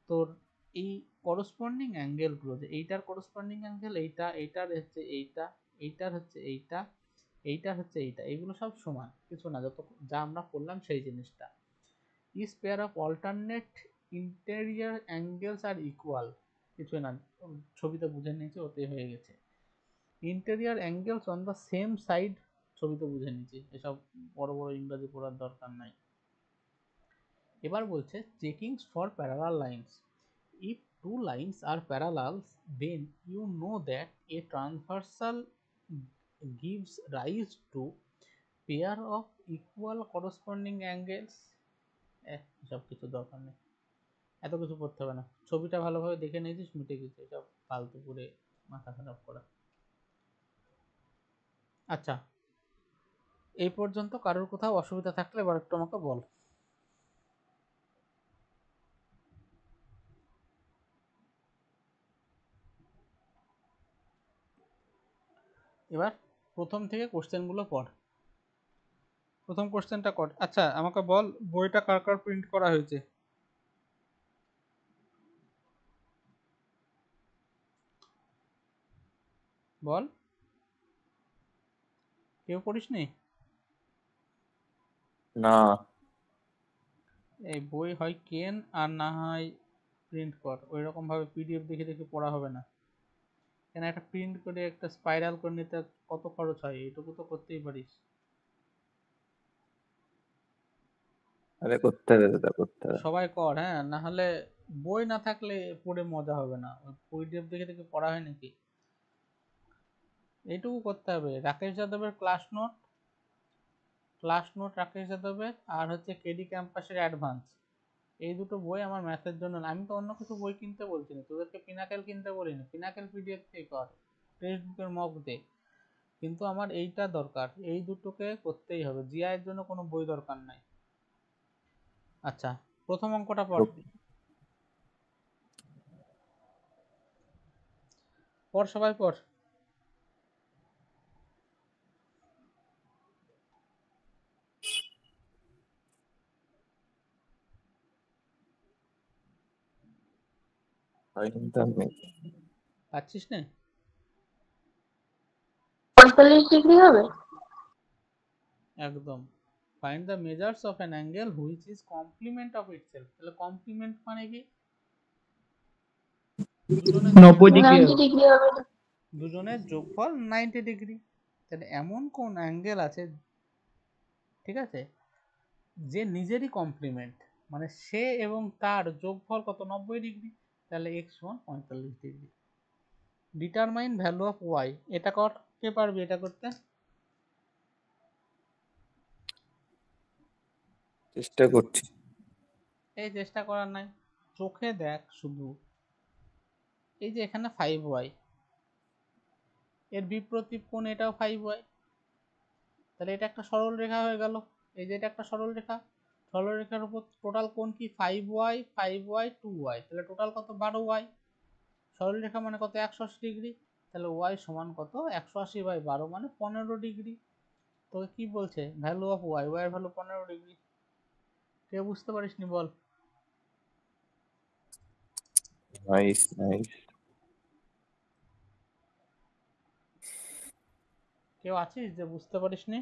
তোর এই করসপন্ডিং অ্যাঙ্গেল গুলো, যে এইটার করসপন্ডিং অ্যাঙ্গেল এইটা, এইটার হচ্ছে এইটা, এইটার হচ্ছে এইটা, এইটার হচ্ছে এইটা, এগুলো সব সমান, কিছু না, যত যা আমরা করলাম সেই জিনিসটা। each pair of alternate interior angles are equal, কিছু না, ছবিতে বুঝে নিয়েছি, ওতে হয়ে গেছে। interior angles on the same side ছবি তো বুঝে নিচ্ছি, এসব বড় বড় ইংরাজি পড়ার দরকার নাই। এবার বলছে checking for parallel lines. If two lines are parallel, then you know that a transversal gives rise to pair of equal corresponding angles. এসব কিছু দরকার নেই, এত কিছু পড়তে হবে না, ছবিটা ভালোভাবে দেখে নিয়েছিস, মিটে গেছে এসব ফালতু করে মাথা খারাপ করা। আচ্ছা, এই পর্যন্ত কারোর কোথাও অসুবিধা থাকলে এবার একটু আমাকে বল। এবার প্রথম থেকে কোশ্চেনগুলো পড়। প্রথম কোশ্চেনটা কর। আচ্ছা আমাকে বল, বইটা কার কার প্রিন্ট করা হয়েছে? বল, কেউ পড়িসনি? না। এই বই হয় কেন আর না হয় প্রিন্ট কর, ওই রকম ভাবে পিডিএফ দেখে দেখে পড়া হবে না। কেন একটা প্রিন্ট করে একটা স্পাইরাল করে নিতে কত খরচ হয়, এইটুকু তো করতেই পারিস। আরে করতে হবে দাদা, করতে হবে। সবাই কর, হ্যাঁ, না হলে বই না থাকলে পড়ে মজা হবে না, পিডিএফ দেখে দেখে পড়া হয় নাকি। এইটুকু করতে হবে। রাকেশ যাদবের ক্লাস নোট রাকেশ যাদবের, আর হচ্ছে কেডি ক্যাম্পাসের অ্যাডভান্স, এই দুটো বই আমার ম্যাথের জন্য। আমি তো অন্য কিছু বই কিনতে বলছি না, তোদেরকে পিনাকেল কিনতে বলিনি, পিনাকেল পিডিএফ থেকে কর, টেক্সট বুকের মক দে, কিন্তু আমার এইটা দরকার, এই দুটোকে করতেই হবে। জিআই এর জন্য কোনো বই দরকার নাই। আচ্ছা, প্রথম অঙ্কটা পড়, সবাই পড়। পাচ্ছিস না? 45 ডিগ্রি হবে। একদম। Find the measures of an angle which is complement of itself. তাহলে কমপ্লিমেন্ট মানে কি? 90 ডিগ্রি 90 ডিগ্রি হবে না? দুজনের যোগফল 90 ডিগ্রি। তাহলে এমন কোন অ্যাঙ্গেল আছে, ঠিক আছে, যে নিজেরই কমপ্লিমেন্ট, মানে সে এবং তার যোগফল কত, 90 ডিগ্রি। তাহলে এক্স সমান 45 degree. Determine value of y, এটা কর, কে পারবি এটা করতে? চেষ্টা করছি। এই চেষ্টা করার নাই, চোখে দেখ শুধু। এই যে এখানে 5y, এর বিপ্রতীপ কোণ এটাও 5y, তাহলে এটা একটা সরল রেখা হয়ে গেল। এই যে এটা একটা সরল রেখা, সরল রেখার উপর টোটাল কোণ কি, 5y 5y 2y, তাহলে টোটাল কত, 12y। সরল রেখা মানে কত, 180 ডিগ্রি, তাহলে y সমান কত, 180/12 মানে 15 ডিগ্রি। তোকে কি বলছে, ভ্যালু অফ y, y এর ভ্যালু 15 ডিগ্রি। কেউ বুঝতে পারিসনি বল? Nice nice. কেউ আছিস যে বুঝতে পারিসনি?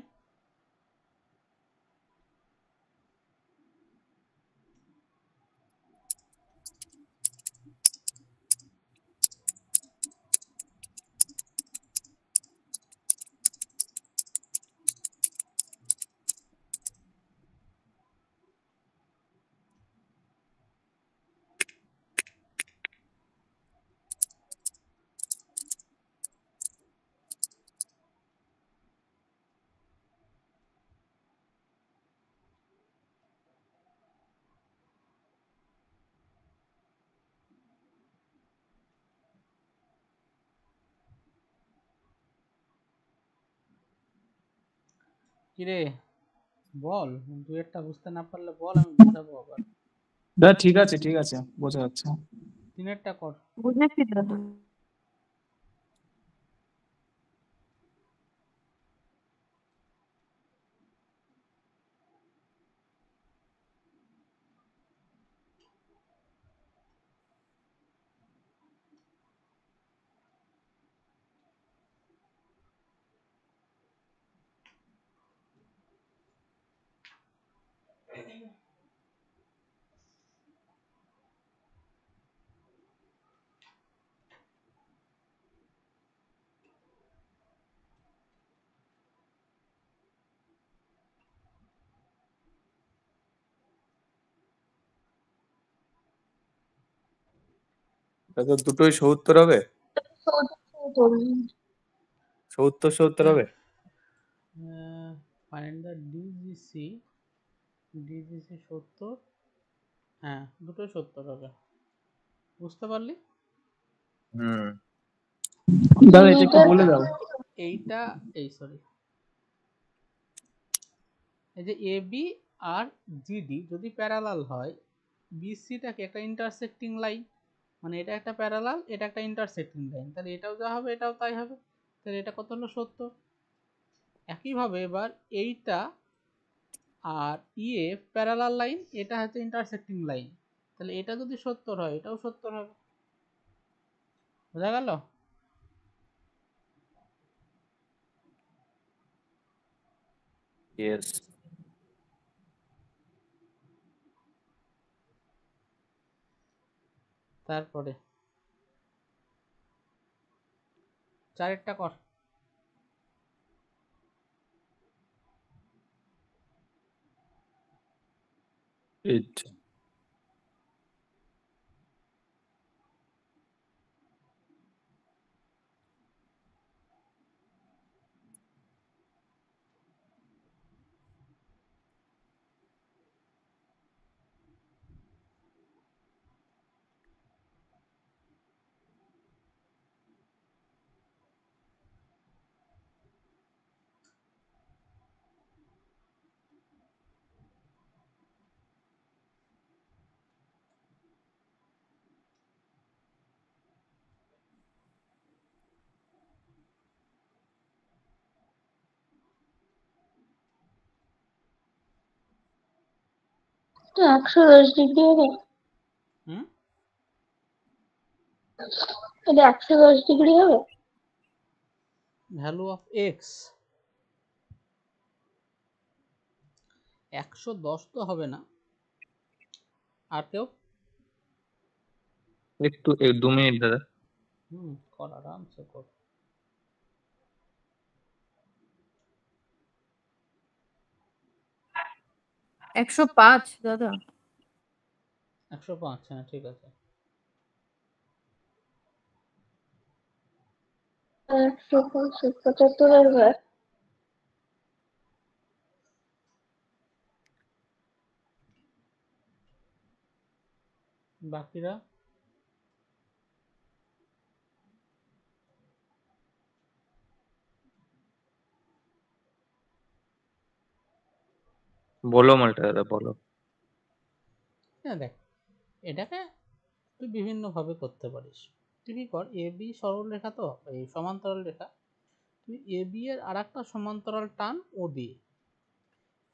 কিরে বল, দু একটা বুঝতে না পারলে বল, আমি বোঝাবো আবার। না ঠিক আছে ঠিক আছে, বোঝা যাচ্ছে। তিনেরটা কর। বুঝেছি দাদা। দাদা দুটোই 70 হবে? 70 হবে? ফাইন্ড দ্য ডিজিসি 70, হ্যাঁ দুটোই 70 হবে। বুঝতে পারলি? হুম। দাদা এটা একটু বলে দাও। এইটা সরি, এই যে এবি আর জিডি যদি প্যারালাল হয়, বিসিটাকে একটা ইন্টারসেক্টিং লাইন, মানে এটা একটা প্যারালাল, এটা একটা ইন্টারসেক্টিং লাইন, তাহলে এটাও যা হবে এটাও তাই হবে। তাহলে এটা কত হলো 70। একইভাবে এবার এইটা আর ইএফ প্যারালাল লাইন, এটা হচ্ছে ইন্টারসেক্টিং লাইন, তাহলে এটা যদি 70 হয় এটাও 70 হবে। বোঝা গেল? ইয়েস। তারপরে চারেরটা কর। এইট। তো 110 ডিগ্রি হবে? হুম, এটা 110 ডিগ্রি হবে? ভ্যালু অফ এক্স 110 তো হবে না। আর কেউ? একটু 2 মিনিট দাদা। কর, আরামসে কর। 105 দাদা। 105, হ্যাঁ ঠিক আছে। 175 হবে? বাকিরা? বলো মালটা দাদা, বলো। হ্যাঁ দেখ, এটাকে তুই বিভিন্ন ভাবে করতে পারিস। তুই কি কর, এ বি সরলরেখা, তো এই সমান্তরাল রেখা, তুই এ বি এর আর একটা সমান্তরাল টান ও দিয়ে,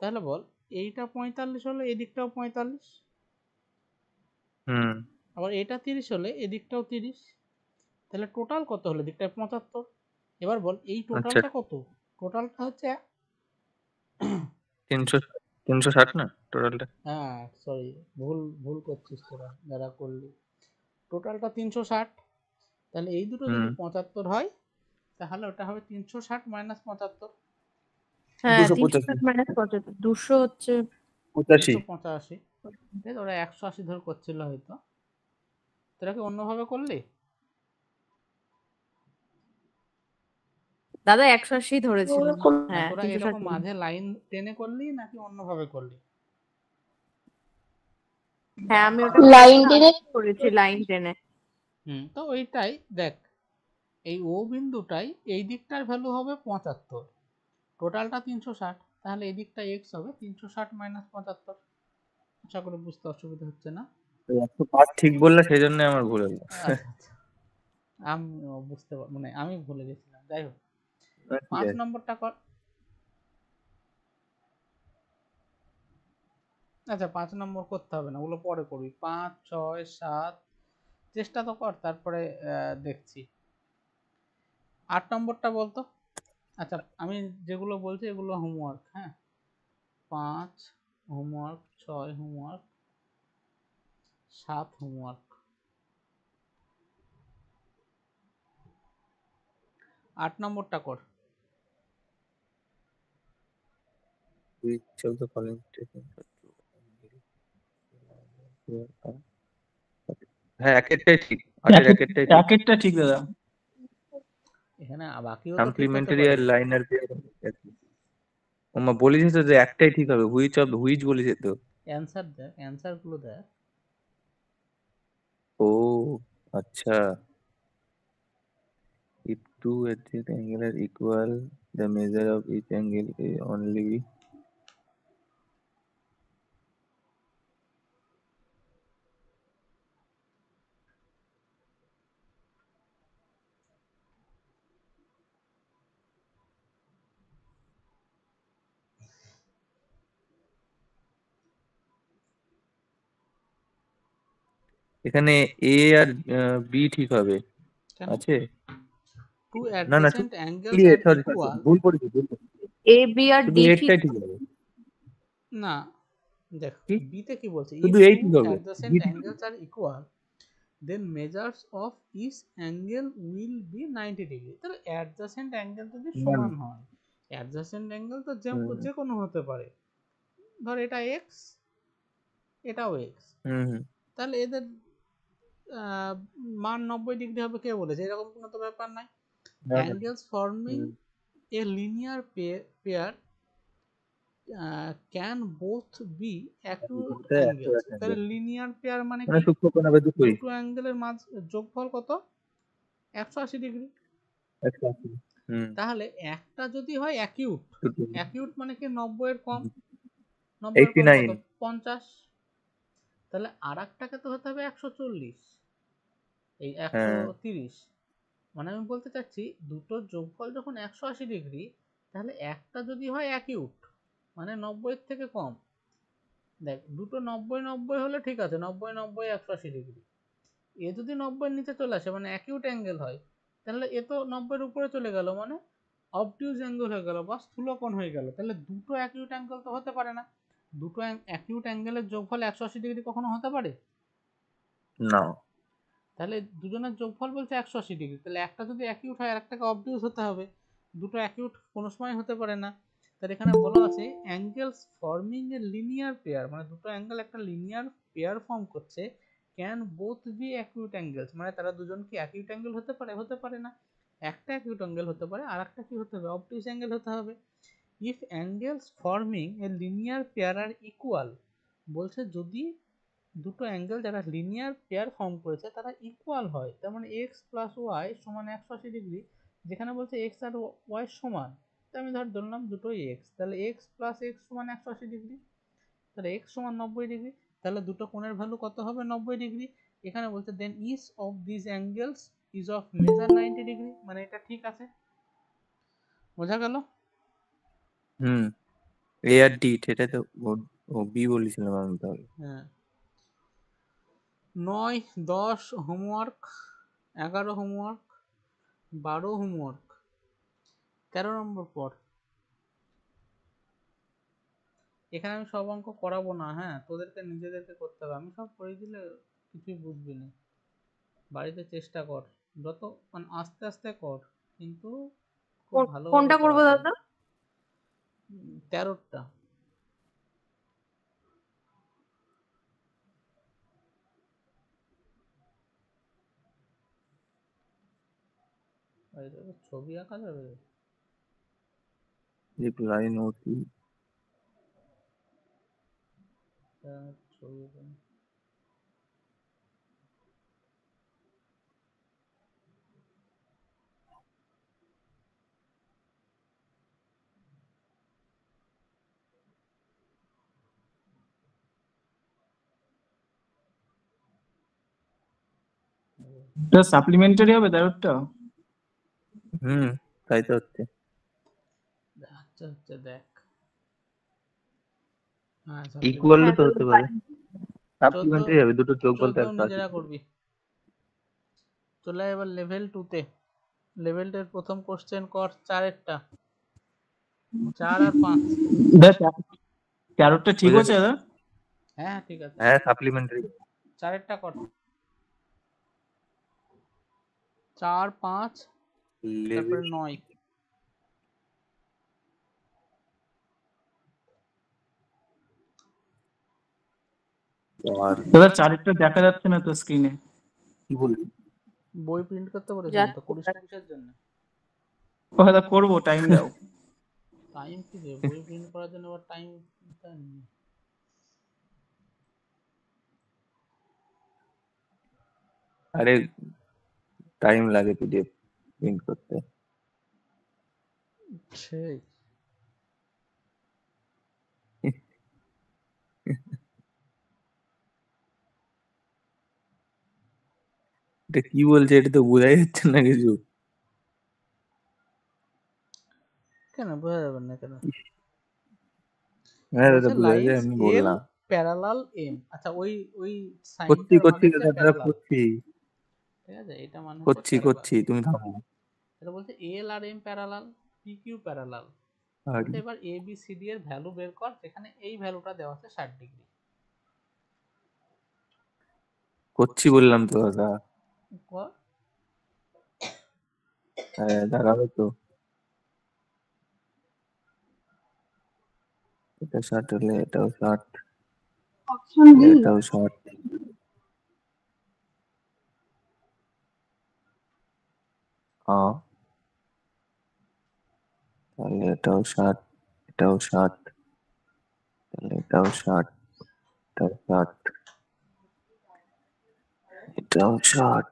তাহলে বল এইটা 45 হলে এদিকটাও 45, হুম। আবার এটা 30 হলে এদিকটাও 30, তাহলে টোটাল কত হলো? দিকটা 75। এবার বল এই আচ্ছা, টোটালটা কত? টোটালটা হচ্ছে 360 না টোটালটা? হ্যাঁ সরি, ভুল করছিস তোরা যারা করলি। টোটালটা 360, তাহলে এই দুটো যদি হুম। 75 হয়, তাহলে ওটা হবে 360 মাইনাস 75, হ্যাঁ 285। 360 মাইনাস 75, 200 হচ্ছে 85। 285। ওরা 180 ধরে করছিল হয়তো। তোরা কি অন্যভাবে করলি? দাদা 180 ধরেছিলাম। হ্যাঁ তোরা 360 এরকম মাঝে লাইন টেনে করলি নাকি অন্যভাবে করলি? হ্যাঁ আমি ওটা লাইন টেনে করেছি, লাইন টেনে। তো ওইটাই দেখ, এই ও বিন্দুটাই এই দিকটার ভ্যালু হবে 75, টোটালটা 360, তাহলে এই দিকটা এক্স হবে 360 মাইনাস 75। আশা করি বুঝতে অসুবিধা হচ্ছে না। 105 ঠিক বললে সেই জন্য আমার ভুল হলো। আচ্ছা, আমি বুঝতে মানে আমি ভুলে গেছিলাম। যাই হোক, 5 নম্বরটা কর। আচ্ছা 5 নম্বর করতে হবে না, ওগুলো পরে করবি। 5, 6, 7 চেষ্টা তো কর, তারপরে দেখছি। 8 নম্বরটা বলতো। আচ্ছা আমি যেগুলো বলছি এগুলো হোমওয়ার্ক, হ্যাঁ। 5 হোমওয়ার্ক, 6 হোমওয়ার্ক, 7 হোমওয়ার্ক। 8 নম্বরটা কর। হ্যাঁ, একেরটাই ঠিক। আটের একেরটাই ঠিক। একেরটা ঠিক দাদা। এখানে বাকিও তো ঠিক হতে সাপ্লিমেন্টারি পারে। আর লাইনার ওমা বলেছিস তো যে একটাই ঠিক হবে, হুইচ বলেছে তো। অ্যান্সার দেখ, অ্যান্সার গুলো দেখ। ও আচ্ছা, if two adjacent angles are equal, the measure of each angle is only এখানে এ আর বি ঠিক হবে কেন? আছে? টু না না অ্যাডজেসেন্ট অ্যাঙ্গেলস আর সরি ইকুয়াল। ভুল করেছি। এ বি আর শুধু ডি ঠিক একটাই ঠিক হবে। না, দেখ কি? বিতে কি বলছে, শুধু if এই two ঠিক হবে, adjacent বি ঠিক হবে। angles are equal then measures of each angle will be 90 degree। তাহলে adjacent angle যদি সমান হয়, adjacent angle তো যে কোনো হতে পারে, ধর এটা x এটাও x, তাহলে এদের মান 90 ডিগ্রি হবে কে বলেছে? এরকম কোনো তো ব্যাপার নাই। angles forming a linear pair can both be acute angles। তাহলে লিনিয়ার পেয়ার মানে কি? সূক্ষ্মকোণ হবে দুটোই। দুটো অ্যাঙ্গেলের মাঝ যোগফল কত? 180 ডিগ্রি। তাহলে একটা যদি হয় অ্যাকিউট, অ্যাকিউট মানে কি 90 এর কম, 90 এর কম কত? 50। তাহলে আরেকটাকে তো হতে হবে 140, এই 130। মানে আমি বলতে চাচ্ছি দুটো যোগফল যখন 180 ডিগ্রি, তাহলে একটা যদি হয় অ্যাকিউট মানে 90 এর থেকে কম। দেখ দুটো 90 90 হলে ঠিক আছে, 90 90 180 ডিগ্রি। এ যদি 90 এর নিচে চলে আসে মানে অ্যাকিউট অ্যাঙ্গেল হয়, তাহলে এ তো 90 এর উপরে চলে গেল মানে অবটিউজ অ্যাঙ্গেল হয়ে গেল বা স্থূলকোণ হয়ে গেল। তাহলে দুটো অ্যাকিউট অ্যাঙ্গেল তো হতে পারে না। দুটো অ্যাকিউট অ্যাঙ্গেলের যোগফল 180 ডিগ্রি কখনো হতে পারে না। তাহলে দুজনের যোগফল বলছে 180 ডিগ্রি, তাহলে একটা যদি অ্যাকিউট হয় আর একটাকে অবটিউজ হতে হবে। দুটো অ্যাকিউট কোনো সময় হতে পারে না। তাহলে এখানে বলা আছে angles forming a linear pair, মানে দুটো অ্যাঙ্গেল একটা লিনিয়ার পেয়ার ফর্ম করছে, can both be acute angles, মানে তারা দুজন কি অ্যাকিউট অ্যাঙ্গেল হতে পারে? হতে পারে না। একটা অ্যাকিউট অ্যাঙ্গেল হতে পারে, আর একটা কি হতে হবে? অবটিউজ অ্যাঙ্গেল হতে হবে। If angles forming a linear pair are equal, বলছে যদি দুটো অ্যাঙ্গেল যারা লিনিয়ার পেয়ার ফর্ম করেছে তারা ইকুয়াল হয়, তার মানে এক্স প্লাস ওয়াই সমান 180 ডিগ্রি। যেখানে বলছে এক্স আর ওয়াই সমান, তো আমি ধরলাম দুটোই এক্স, তাহলে এক্স প্লাস এক্স সমান 180 ডিগ্রি, তাহলে এক্স সমান 90 ডিগ্রি। তাহলে দুটো কোণের ভ্যালু কত হবে? 90 ডিগ্রি। এখানে বলছে then each of this angles is of measure 90 degree, মানে এটা ঠিক আছে। বোঝা গেল? এ আর ডি, এটা তো ও বি বলেছিলাম আমি তাহলে। হ্যাঁ। 9 10 হোমওয়ার্ক, 11 হোমওয়ার্ক, 12 হোমওয়ার্ক, 13 নম্বর পর। এখানে আমি সব অঙ্ক করাবো না, হ্যাঁ তোদেরকে নিজেদেরকে করতে হবে। আমি সব করে দিলে কিছুই বুঝবি না। বাড়িতে চেষ্টা কর, যত মানে আস্তে আস্তে কর, কিন্তু খুব ভালো কোনটা করবো দাদা? 13টা। ছবি আঁকা যাবে? লাইন ওটি ছবি সাপ্লিমেন্টারি হবে 13টা। তাই তো হচ্ছে। আচ্ছা আচ্ছা দেখ, ইকুয়াল তো হতে পারে, সাপ্লিমেন্টারি হবে, দুটো যোগফল তো 14 নিজেরা করবি। চলে এবার লেভেল 2 তে। লেভেল 2 এর প্রথম কোশ্চেন কর 4 এরটা, 4 আর 5। দেখ 13টা ঠিক আছে দাদা? হ্যাঁ ঠিক আছে। হ্যাঁ সাপ্লিমেন্টারি। 4 এরটা কর। 4 5 তারপরে 9। দাদা 4 এরটা দেখা যাচ্ছে না তো স্ক্রিনে। কি বললি? বই প্রিন্ট করতে বলেছিলাম তো যাচ্ছে 20-25 জন্য। কথা করবো, টাইম দাও। টাইম কি রে, বই প্রিন্ট করার জন্য আবার টাইম? আরে টাইম লাগে পিডিএফ প্রিন্ট করতে। সেই এটা কি বলছে, এটা তো বোঝাই যাচ্ছে না কিছু। কেন বোঝা যাবে না কেন? হ্যাঁ দাদা বলছে বোঝা যায়, লাইন্স আমি এল বললাম। Parallel M. আচ্ছা ওই ওই করছি সাইনটার করছি মানে হচ্ছে দাদা, প্যারালাল, করছি ঠিক আছে? এটা মানে হচ্ছে করছি প্যারালাল। করছি, তুমি থামো। এটা বলছে এল আর M parallel, P Q parallel. আর বলছে এবার এ বি সি ডি এর ভ্যালু বের কর, যেখানে এই ভ্যালুটা দেওয়া আছে 60 ডিগ্রি। করছি বললাম তো দাদা। কর। হ্যাঁ দাঁড়াবে তো। এটা 60 হলে এটাও 60, অপশন ডি। এটাও 60। হ্যাঁ তাহলে এটাও 60, এটাও 60, তাহলে এটাও 60, এটাও 60, এটাও 60।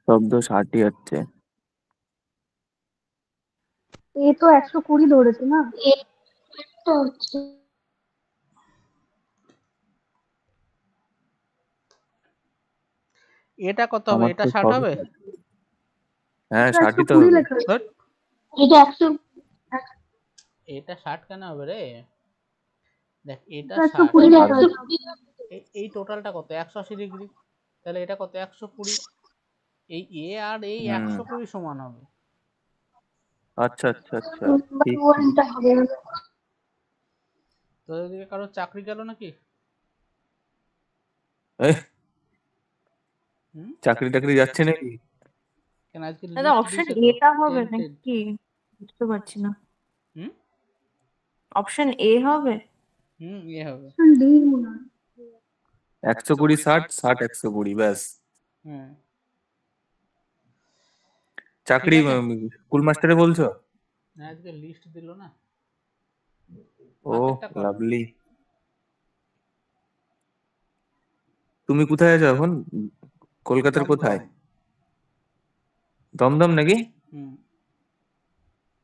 শব্দ 60ই হচ্ছে। এ তো 120 ধরেছে না? তো হচ্ছে এটা কত হবে? আমার এটা তো 60 সবই হবে? হ্যাঁ এটা 60ই তো 120 হবে। লেখা আছে। ধুর, এটা 100। এটা 60 কেন হবে রে? দেখ এটা এটা 60, 120 লেখা আর আছে। এই টোটালটা কত? 180 ডিগ্রি। তাহলে এটা কত? 120। এই এ আর এই হুম 120 সমান হবে। আচ্ছা আচ্ছা আচ্ছা, নাম্বার ঠিক ঠিক। ওয়ানটা হবে না। তোদের দিকে কারো চাকরি গেল নাকি? এই হুম? চাকরি টাকরি যাচ্ছে নাকি? কেন আজকে দাদা লিস্ট অপশন দিয়েছে তো, এটা হবে টেন্টেড। নাকি? বুঝতে পারছি না। হুম অপশন এ হবে? হুম এ হবে। অপশন ডি মনে হয়। 120 60 60 120 ব্যাস। হ্যাঁ ঠিক চাকরি আছে। স্কুল মাস্টারে বলছো? না আজকে লিস্ট দিল না, ও হাতেরটা করো। লাভলি। তুমি কোথায় আছো এখন? কলকাতার কোথায়? দমদম। দমদম নাকি? হুম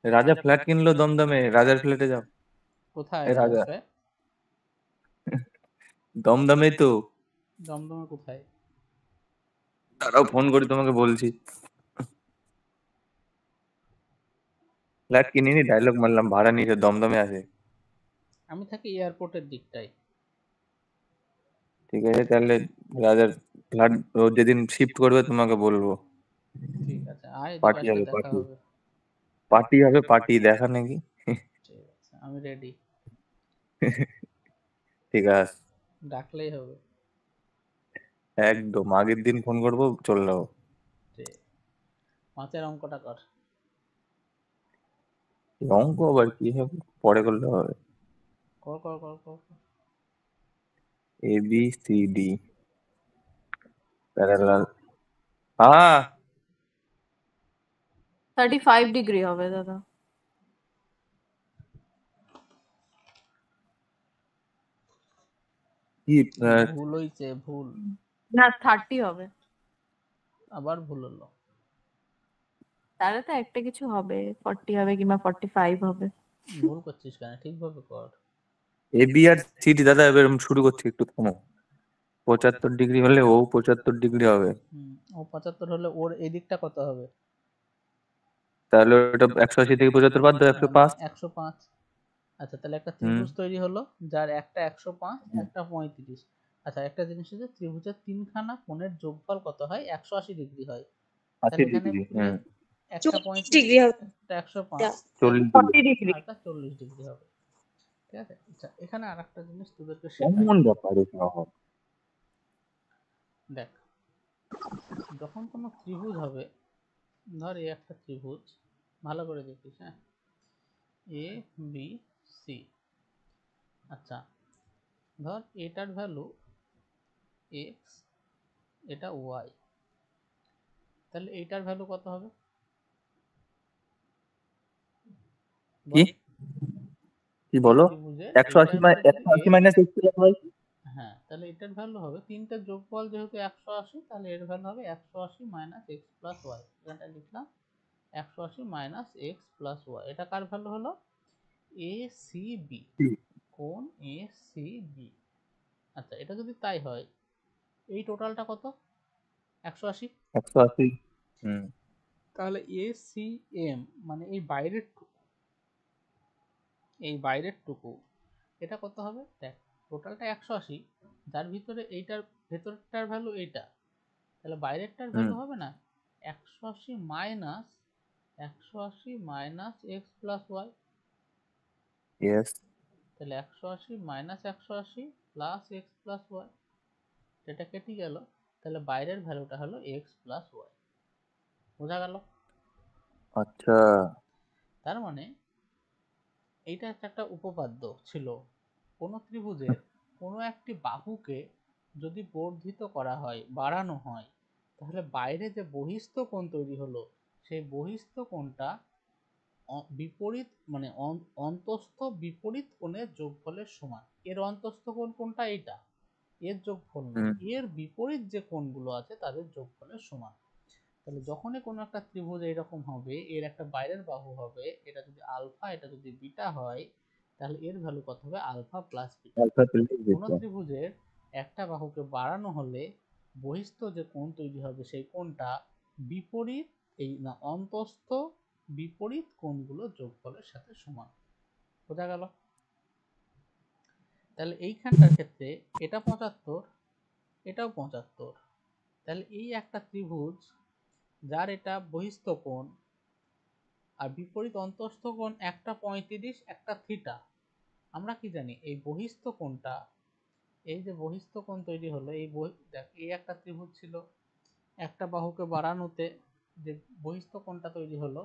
রাজা ফ্ল্যাট কিনলো দমদমে, রাজার ফ্ল্যাটে যাও। কোথায় এ রাজা রাজা ফ্ল্যাট? দমদমে তো। দমদমে কোথায়? তারাও ফোন করে তোমাকে বলছি। ফ্ল্যাট কিনিনি, ডায়লগ মারলাম, ভাড়া নিয়েছে, দমদমে আছে। আমি থাকি এয়ারপোর্টের দিকটায়। ঠিক আছে তাহলে রাজার ফ্ল্যাট ও যেদিন শিফট করবে তোমাকে বলবো। ঠিক আছে, আয় এদিকে পার্টি আসলে হবে, দেখা পার্টি হবে। পার্টি হবে, পার্টি দেখা নাকি? ঠিক আছে, আমি রেডি, ঠিক আছে ডাকলেই হবে। একদম আগের দিন ফোন করবো, চলে যাবো। ঠিক, মাছের অঙ্কটা কর। অঙ্ক আবার কি হবে, পরে করলে হবে। কর কর কর কর কর। এ বি সি ডি প্যারালাল। হ্যাঁ 35 ডিগ্রি হবে দাদা। কি ভুল হইছে, ভুল। না 30 হবে। আবার ভুল হলো। তাহলে তো একটা কিছু হবে, 40 হবে কিংবা 45 হবে। ভুল করছিস কেন? ঠিকভাবে কর। A B R C D দাদা, এবার আমি শুরু করছি, একটু থামো। 75 ডিগ্রি হলে ও 75 ডিগ্রি হবে। ও 75 হলে ওর এই দিকটা কত হবে? তাহলে ওটা 180 থেকে 75 বাদ দাও, 105। 105। আচ্ছা তাহলে একটা হুম ত্রিভুজ তৈরি হলো, যার একটা 105, একটা 35। আচ্ছা একটা জিনিস হচ্ছে, ত্রিভুজের তিনখানা কোণের যোগফল কত হয়? 180 ডিগ্রি হয়। 80 তাহলে এখানে ডিগ্রি হুম একটা 40 35, ডিগ্রি হবে। একটা 105, 40 40 ডিগ্রি ডিগ্রি। আর একটা 40 ডিগ্রি হবে। ঠিক আছে। আচ্ছা এখানে আর একটা জিনিস তোদেরকে শেখাই। কেমন ব্যাপার এটা? দেখ, যখন কোনো ত্রিভুজ হবে, ধর এই একটা ত্রিভুজ, ভালো করে দেখিস, হ্যাঁ, এ বি সি। আচ্ছা, ধর এটার ভ্যালু এক্স, এটা ওয়াই, তাহলে এইটার ভ্যালু কত হবে কি বল? কি এই বলো? ত্রিভুজের 180 এইটার ভ্যালু একশো মাইনাস এক্স প্লাস ওয়াই। হ্যাঁ, তাহলে এটার ভ্যালু হবে তিনটার যোগফল যেহেতু 180, তাহলে এর ভ্যালু হবে 180 মাইনাস এক্স প্লাস ওয়াই। এটা লিখলাম 180 মাইনাস এক্স প্লাস ওয়াই। এটা কার ভ্যালু হলো? এ সি বি, কোণ এ সি বি। আচ্ছা, এটা যদি তাই হয়, এই টোটালটা কত? 180। 180। হুম। তাহলে এ সি এম মানে এই বাইরের টুকু এটা কত হবে? দেখ, টোটালটা 180, যার ভিতরে এইটার ভেতরটার ভ্যালু এইটা, তাহলে বাইরেরটার ভ্যালু হবে না 180 minus x plus y. Yes. তাহলে 180 minus 180 plus x plus y, এটা কেটে গেল, তাহলে বাইরের ভ্যালুটা হলো এক্স প্লাস ওয়াই। বোঝা গেল? আচ্ছা, তার মানে এইটা একটা উপপাদ্য ছিল। কোনো ত্রিভুজের কোনো একটি বাহুকে যদি বর্ধিত করা হয়, বাড়ানো হয়, তাহলে বাইরে যে বহিস্থ কোণ তৈরি হলো, সেই বহিস্থ কোণটা বিপরীত মানে অন্তস্থ বিপরীত কোণের যোগফলের সমান। এর অন্তস্থ কোণ কোনটা? এইটা, এর যোগফল না, এর বিপরীত যে কোণগুলো আছে তাদের যোগফলের সমান। তাহলে যখনই কোনো একটা ত্রিভুজ এইরকম হবে, এর একটা বাইরের বাহু হবে, এটা যদি আলফা, এটা যদি বিটা হয়, তাহলে এর ভ্যালু কত হবে? Alpha plus beta. কোনো ত্রিভুজের একটা বাহুকে বাড়ানো হলে বহিস্থ যে কোণ তৈরি হবে, সেই কোণটা বিপরীত এই না অন্তস্থ বিপরীত কোণগুলো যোগফলের সাথে সমান। বোঝা গেল? তাহলে এইখানটার ক্ষেত্রে এটা 75, এটাও 75। তাহলে এই একটা ত্রিভুজ যার এটা বহিস্থ কোণ আর বিপরীত অন্তস্থ কোণ, একটা 35, একটা থিটা। আমরা কি জানি? এই বহিস্থ কোণটা, এই যে বহিস্থ কোণ তৈরি হলো, দেখ, এই একটা ত্রিভুজ ছিল, একটা বাহুকে বাড়ানোতে যে বহিস্থ কোণটা তৈরি হলো,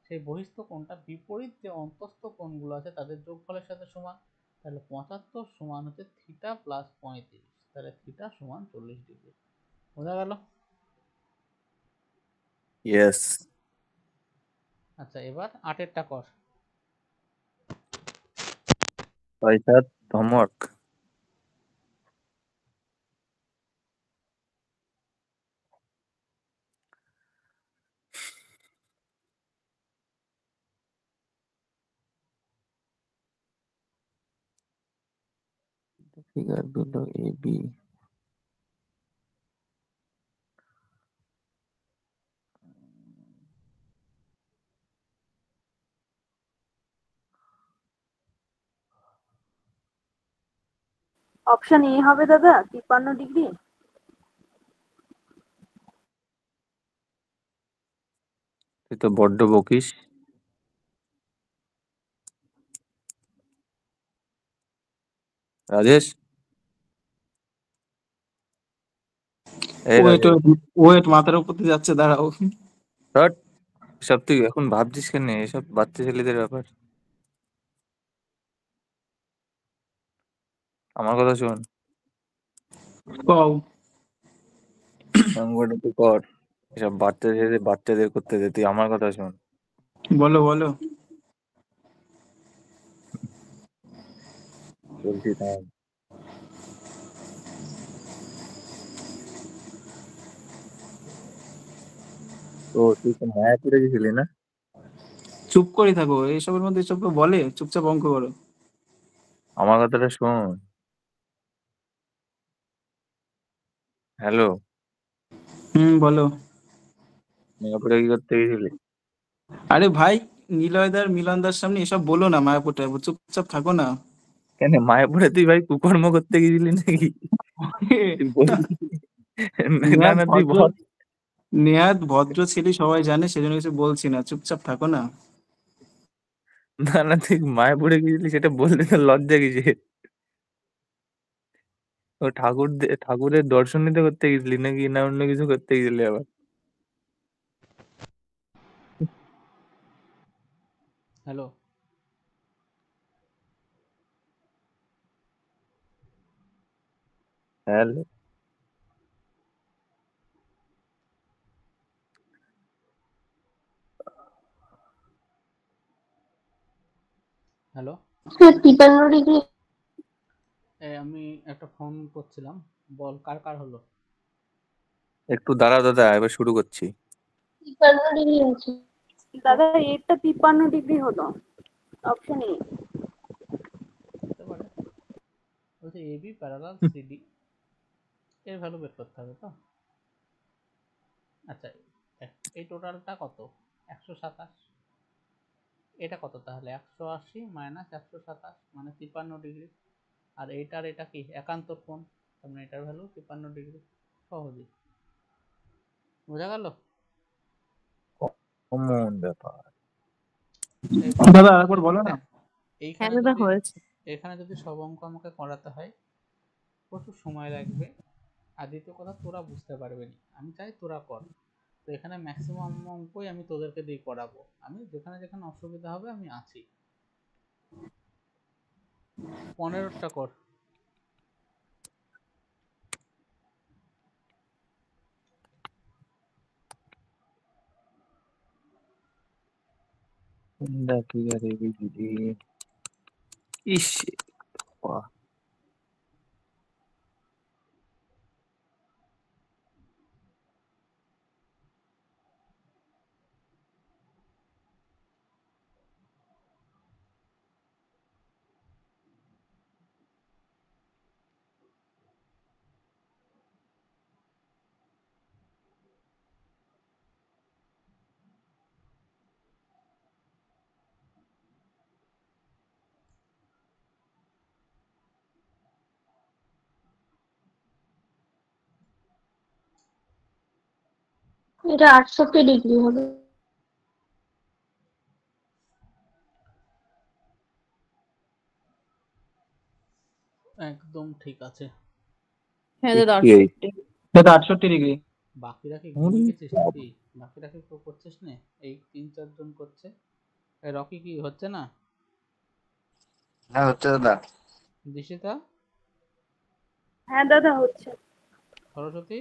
সেই বহিস্থ কোণটা বিপরীত যে অন্তস্থ কোণগুলো আছে তাদের যোগফলের সাথে সমান। তাহলে 75 সমান হচ্ছে থিটা প্লাস 35, তাহলে থিটা সমান 40 ডিগ্রি। বোঝা গেল? ইয়েস। আচ্ছা, এবার 8এরটা কর। পয়সা homework. figure below AB. Option A হবে দাদা, 53 ডিগ্রি। তুই তো বড্ড বকিস। রাজেশ, এই ওয়েট রাজেশ, ওয়েট মাথার উপর দিয়ে যাচ্ছে, দাঁড়াও। হট, সব তুই এখন ভাবছিস কেন? এসব বাচ্চা ছেলেদের ব্যাপার। আমার কথা শোন, কও। অঙ্কটা তুই কর। এসব বাচ্চা ছেলেদের বাচ্চাদের করতে দে, তুই আমার কথা শোন। বলো বলো। বলছি থাম। তো তুই তো মায়াপুরে গেছিলি না? চুপ করে থাকো, এইসবের মধ্যে এসব কেউ বলে? চুপচাপ অঙ্ক করো। আমার কথাটা শোন। হ্যালো, বলো। মায়াপুরে কি করতে গেছিলি? আরে ভাই, নিলয়দার মিলনদার সামনে এসব বলো না, মায়াপুর টাইপুর, চুপচাপ থাকো না। কেন মায়াপুরে তুই ভাই কুকর্ম করতে গেছিলি নাকি? তুই বললি না নেহাত না, তুই ভদ্র, বল। নেহাত ভদ্র ছেলে, সবাই জানে, সেজন্য কিছু বলছি না, চুপচাপ থাকো না। না না, তুই মায়াপুরে গেছিলি সেটা বলতে তো লজ্জা কিসের? ও ঠাকুরের দর্শন নিতে করতে গেছিলি নাকি না অন্য কিছু করতে গেছিলি আবার? Hello, hello, hello. 53 ডিগ্রি। আমি একটা ফোন করছিলাম, বল কার কার হলো? একটু দাঁড়াও দাদা, এবার শুরু করছি। 53 ডিগ্রি আছে। দাদা এরটা 53 ডিগ্রি হলো, অপশন এ। হতে পারে। বলছে এবি প্যারালাল সিডি, এর ভ্যালু বের করতে হবে তো। আচ্ছা, এই টোটালটা কত? 127। এটা কত তাহলে? 180 মাইনাস 127 মানে 53 ডিগ্রি। আর এইটার এটা কি একান্তর কোণ, তার মানে এটার ভ্যালু 53 ডিগ্রি। সহজেই বোঝা গেল। কমন ব্যাপার। এবার দাদা আরেকবার বলো না। হ্যাঁ এইখানে দাদা যদি হয়েছে। এখানে যদি সব অঙ্ক আমাকে করাতে হয় প্রচুর সময় লাগবে, আর দ্বিতীয় কথা তোরা বুঝতে পারবি না। আমি চাই তোরা কর। তো এখানে ম্যাক্সিমাম অঙ্কই আমি তোদেরকে দিয়ে করাবো। আমি যেখানে যেখানে অসুবিধা হবে আমি আছি। 15টা কর। দেখি আরে বিজলি। ইস, বাহ। এটা 68 ডিগ্রি হবে। একদম ঠিক আছে। হ্যাঁ দাদা 68। 68। দাদা 68 ডিগ্রি। বাকিরা কি ঘুমিয়ে গেছিস নাকি? বাকিরা কি কেউ করছিস না? এই 3-4 জন করছে। এই রকি কি হচ্ছে না? হ্যাঁ হচ্ছে দাদা। দিশিতা, হ্যাঁ দাদা হচ্ছে। সরস্বতী,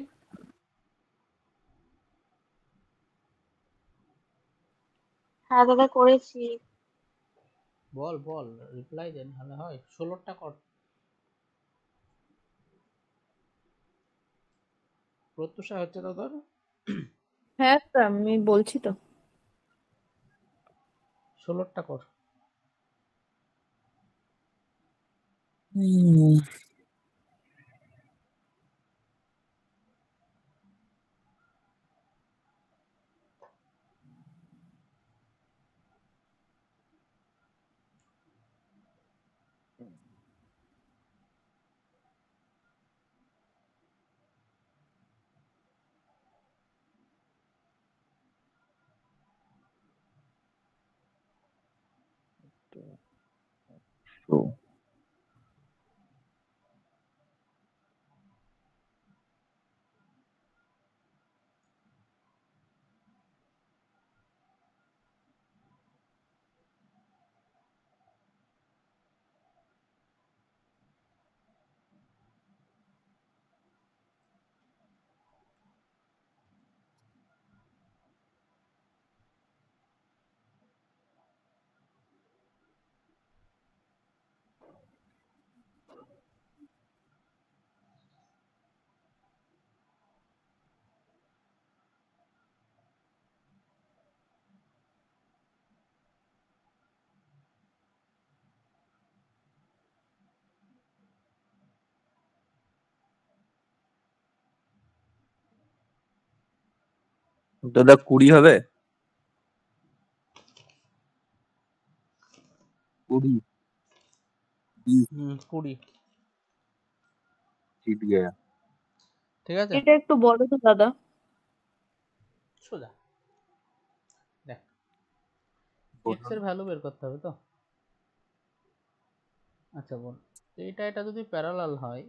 হ্যাঁ দাদা করেছি। বল বল, রিপ্লাই দে, নাহলে হয়। 16টা কর। প্রত্যুষা হচ্ছে দাদার। হ্যাঁ দাদা আমি বলছি তো। 16টা কর। তো দাদা 20 হবে? 20। 20 জিত গয়া। ঠিক আছে। এটা একটু বলো তো দাদা। সোজা দেখ, এক্স বলুন। এর ভ্যালু বের করতে হবে তো। আচ্ছা বল, এটা যদি প্যারালাল হয়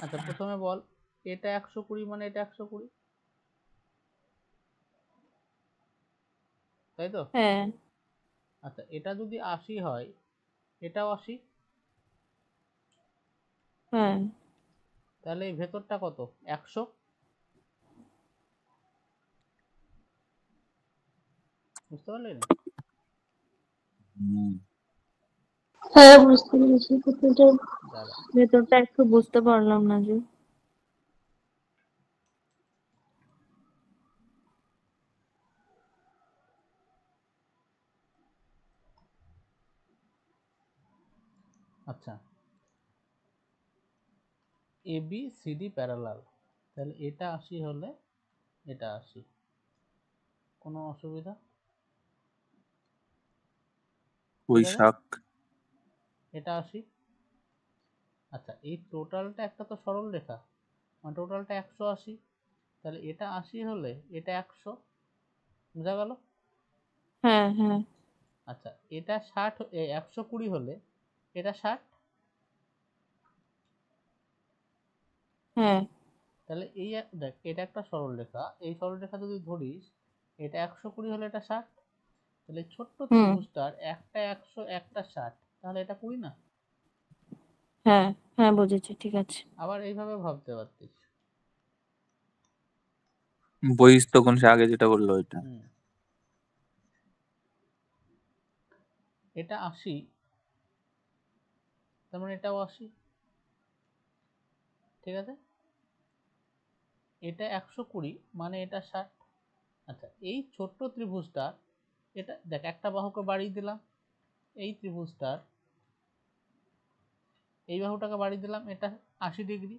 আচ্ছা প্রথমে বল, এটা 120 মানে এটা 120, তাই তো? হ্যাঁ আচ্ছা এটা যদি 80 হয়, এটাও 80, হ্যাঁ তাহলে এই ভেতরটা কত? 100। বুঝতে পারলে না? হ্যাঁ বুঝতে পেরেছি ভেতরটা দাঁড়া, ভেতরটা একটু বুঝতে পারলাম না যে। আচ্ছা এ বি সি ডি প্যারালাল, তাহলে এটা 80 হলে এটা 80, কোনো অসুবিধা? পুঁই ঠিক আছে, শাক। এটা 80। আচ্ছা এই টোটালটা একটা তো সরল রেখা, মানে টোটালটা 180, তাহলে এটা 80 হলে এটা 100, বোঝা গেল? হ্যাঁ হ্যাঁ আচ্ছা এটা 120 হলে এটা 60, হ্যাঁ তাহলে এই দেখ এটা একটা সরল রেখা, এই সরল রেখা যদি ধরিস, এটা 120 হলে এটা 60, তাহলে ছোট্ট হুম ত্রিভুজটার একটা 100 একটা 60, তাহলে এটা 20 না? হ্যাঁ হ্যাঁ বুঝেছি, ঠিক আছে। আবার এইভাবে ভাবতে পারতিস। বইস তখন সে আগে যেটা বললো ওইটা। হুম, এটা 80, তার মানে এটাও 80, ঠিক আছে? এটা 120 মানে এটা 60। আচ্ছা এই ছোট্ট ত্রিভুজটা, এটা দেখ একটা বাহুকে বাড়িয়ে দিলাম, এই ত্রিভুজটার এই বাহুটাকে বাড়িয়ে দিলাম, এটা 80 ডিগ্রি,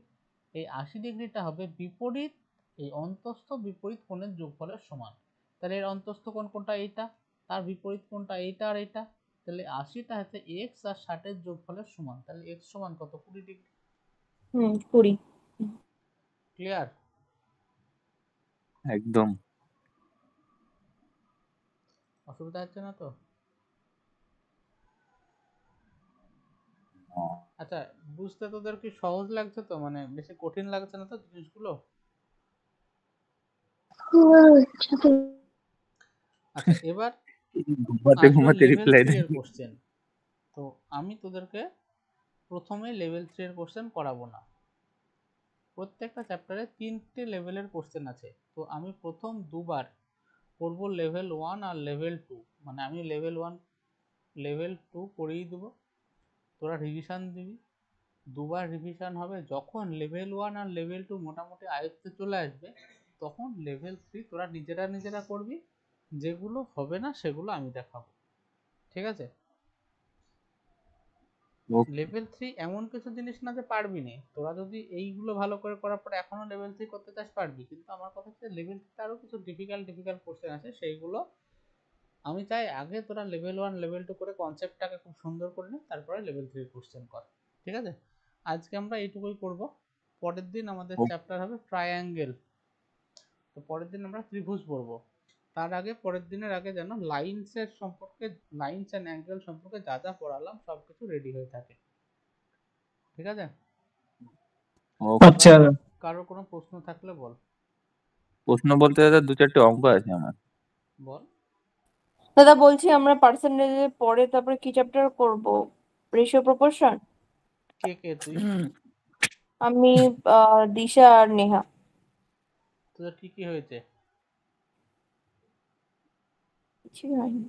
এই 80 ডিগ্রিটা হবে বিপরীত, এই অন্তস্থ বিপরীত কোণের যোগফলের সমান। তাহলে এর অন্তস্থ কোণ কোনটা? এইটা। তার বিপরীত কোণটা এইটা আর এইটা, তাহলে 80টা হচ্ছে এক্স আর 60 এর যোগফলের সমান, তাহলে এক্স সমান কত? 20 ডিগ্রি। 20। ক্লিয়ার? একদম। অসুবিধা হচ্ছে না তো? আচ্ছা বুঝতে তোদের কি সহজ লাগছে তো, মানে বেশি কঠিন লাগছে না তো জিনিসগুলো? আচ্ছা এবার ঘুমাতে আসবে ঘুমাতে লেভেল রিপ্লাই 3 দেয়। এর কোশ্চেন। তো আমি তোদেরকে প্রথমে লেভেল 3 এর কোশ্চেন করাবো না, প্রত্যেকটা চ্যাপ্টারে 3টে লেভেলের কোশ্চেন আছে। তো আমি প্রথম দুবার করব লেভেল 1 আর লেভেল 2, মানে আমি লেভেল 1 লেভেল 2 করিয়ে দেবো, তোরা রিভিশন দিবি, দুবার রিভিশন হবে। যখন লেভেল 1 আর লেভেল 2 মোটামুটি আয়ত্তে চলে আসবে, তখন লেভেল 3 তোরা নিজেরা নিজেরা করবি, যেগুলো হবে না সেগুলো আমি দেখাবো, ঠিক আছে? লেভেল 3 এমন কিছু জিনিস না যে পারবি না, তোরা যদি এইগুলো ভালো করে করার পর এখনো লেভেল 3 করতে চাস পারবি, কিন্তু আমার কথা হচ্ছে লেভেল 3 আরো কিছু ডিফিকাল্ট কোশ্চেন আছে, সেইগুলো আমি চাই আগে তোরা লেভেল 1 লেভেল 2 করে কনসেপ্টটাকে খুব সুন্দর করে নে, তারপরে লেভেল 3 কোশ্চেন কর, ঠিক আছে? আজকে আমরা এইটুকুই করব, পরের দিন আমাদের চ্যাপ্টার হবে ট্রায়াঙ্গেল, তো পরের দিন আমরা ত্রিভুজ পড়বো। তার আগে পরের দিনের আগে যেন লাইনস এন্ড অ্যাঙ্গেল সম্পর্কে যা যা পড়ালাম সবকিছু রেডি হয়ে থাকে, ঠিক আছে? আচ্ছা কারোর কোনো প্রশ্ন থাকলে বল। প্রশ্ন বলতে দাদা 2-4টে অঙ্ক আছে আমার। বল। দাদা বলছি আমরা পার্সেন্টেজের পরে তারপরে কি চ্যাপ্টার করব? Ratio proportion. কে কে তুই? আমি দিশা আর নেহা। তোদের কি কি হয়েছে? কিছুই হয়নি,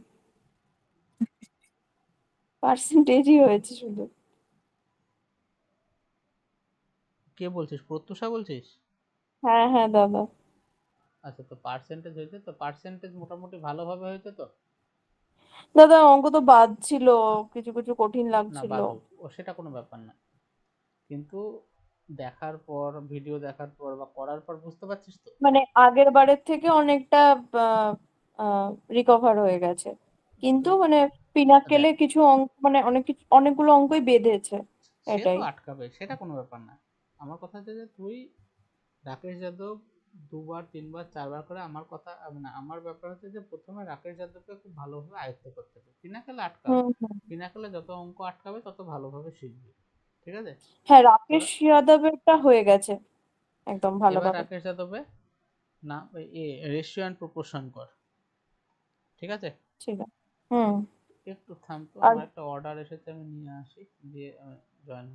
পার্সেন্টেজই হয়েছে শুধু। কে বলছিস? প্রত্যুষা বলছিস? হ্যাঁ হ্যাঁ দাদা। আচ্ছা তো পার্সেন্টেজ হয়েছে, তো পার্সেন্টেজ মোটামুটি ভালোভাবে হয়েছে তো? দাদা অঙ্ক তো বাদ ছিল, কিছু কিছু কঠিন না লাগছিল। বাদুক, ও সেটা কোনো ব্যাপার না, কিন্তু দেখার পর, ভিডিও দেখার পর বা করার পর বুঝতে পারছিস তো? মানে আগের বারের থেকে অনেকটা রিকভার হয়ে গেছে, কিন্তু তুই মানে দেখ, পিনাকেলে কিছু অঙ্ক মানে অনেকগুলো অঙ্কই বেঁধেছে, সে তো এটাই। আটকাবে, সেটা কোনো ব্যাপার না। আমার কথা হচ্ছে যে তুই রাকেশ যাদব 2বার 3বার 4বার করে, আমার কথা মানে আমার ব্যাপার হচ্ছে যে প্রথমে রাকেশ যাদবকে খুব ভালোভাবে আয়ত্ত করতে হবে, পিনাকেলে আটকাবে, হুম হুম পিনাকেলে যত অঙ্ক আটকাবে তত ভালোভাবে শিখবি, ঠিক ঠিক আছে? হ্যাঁ, রাকেশ যাদবেরটা হয়ে গেছে একদম এবার ভালোভাবে। রাকেশ যাদবে না রেশিও অ্যান্ড প্রপোর্শন কর, ঠিক আছে? ঠিক আছে। হুম। একটু থাম তো, আর আমার একটা অর্ডার এসেছে, আমি নিয়ে আসি, দিয়ে জয়েন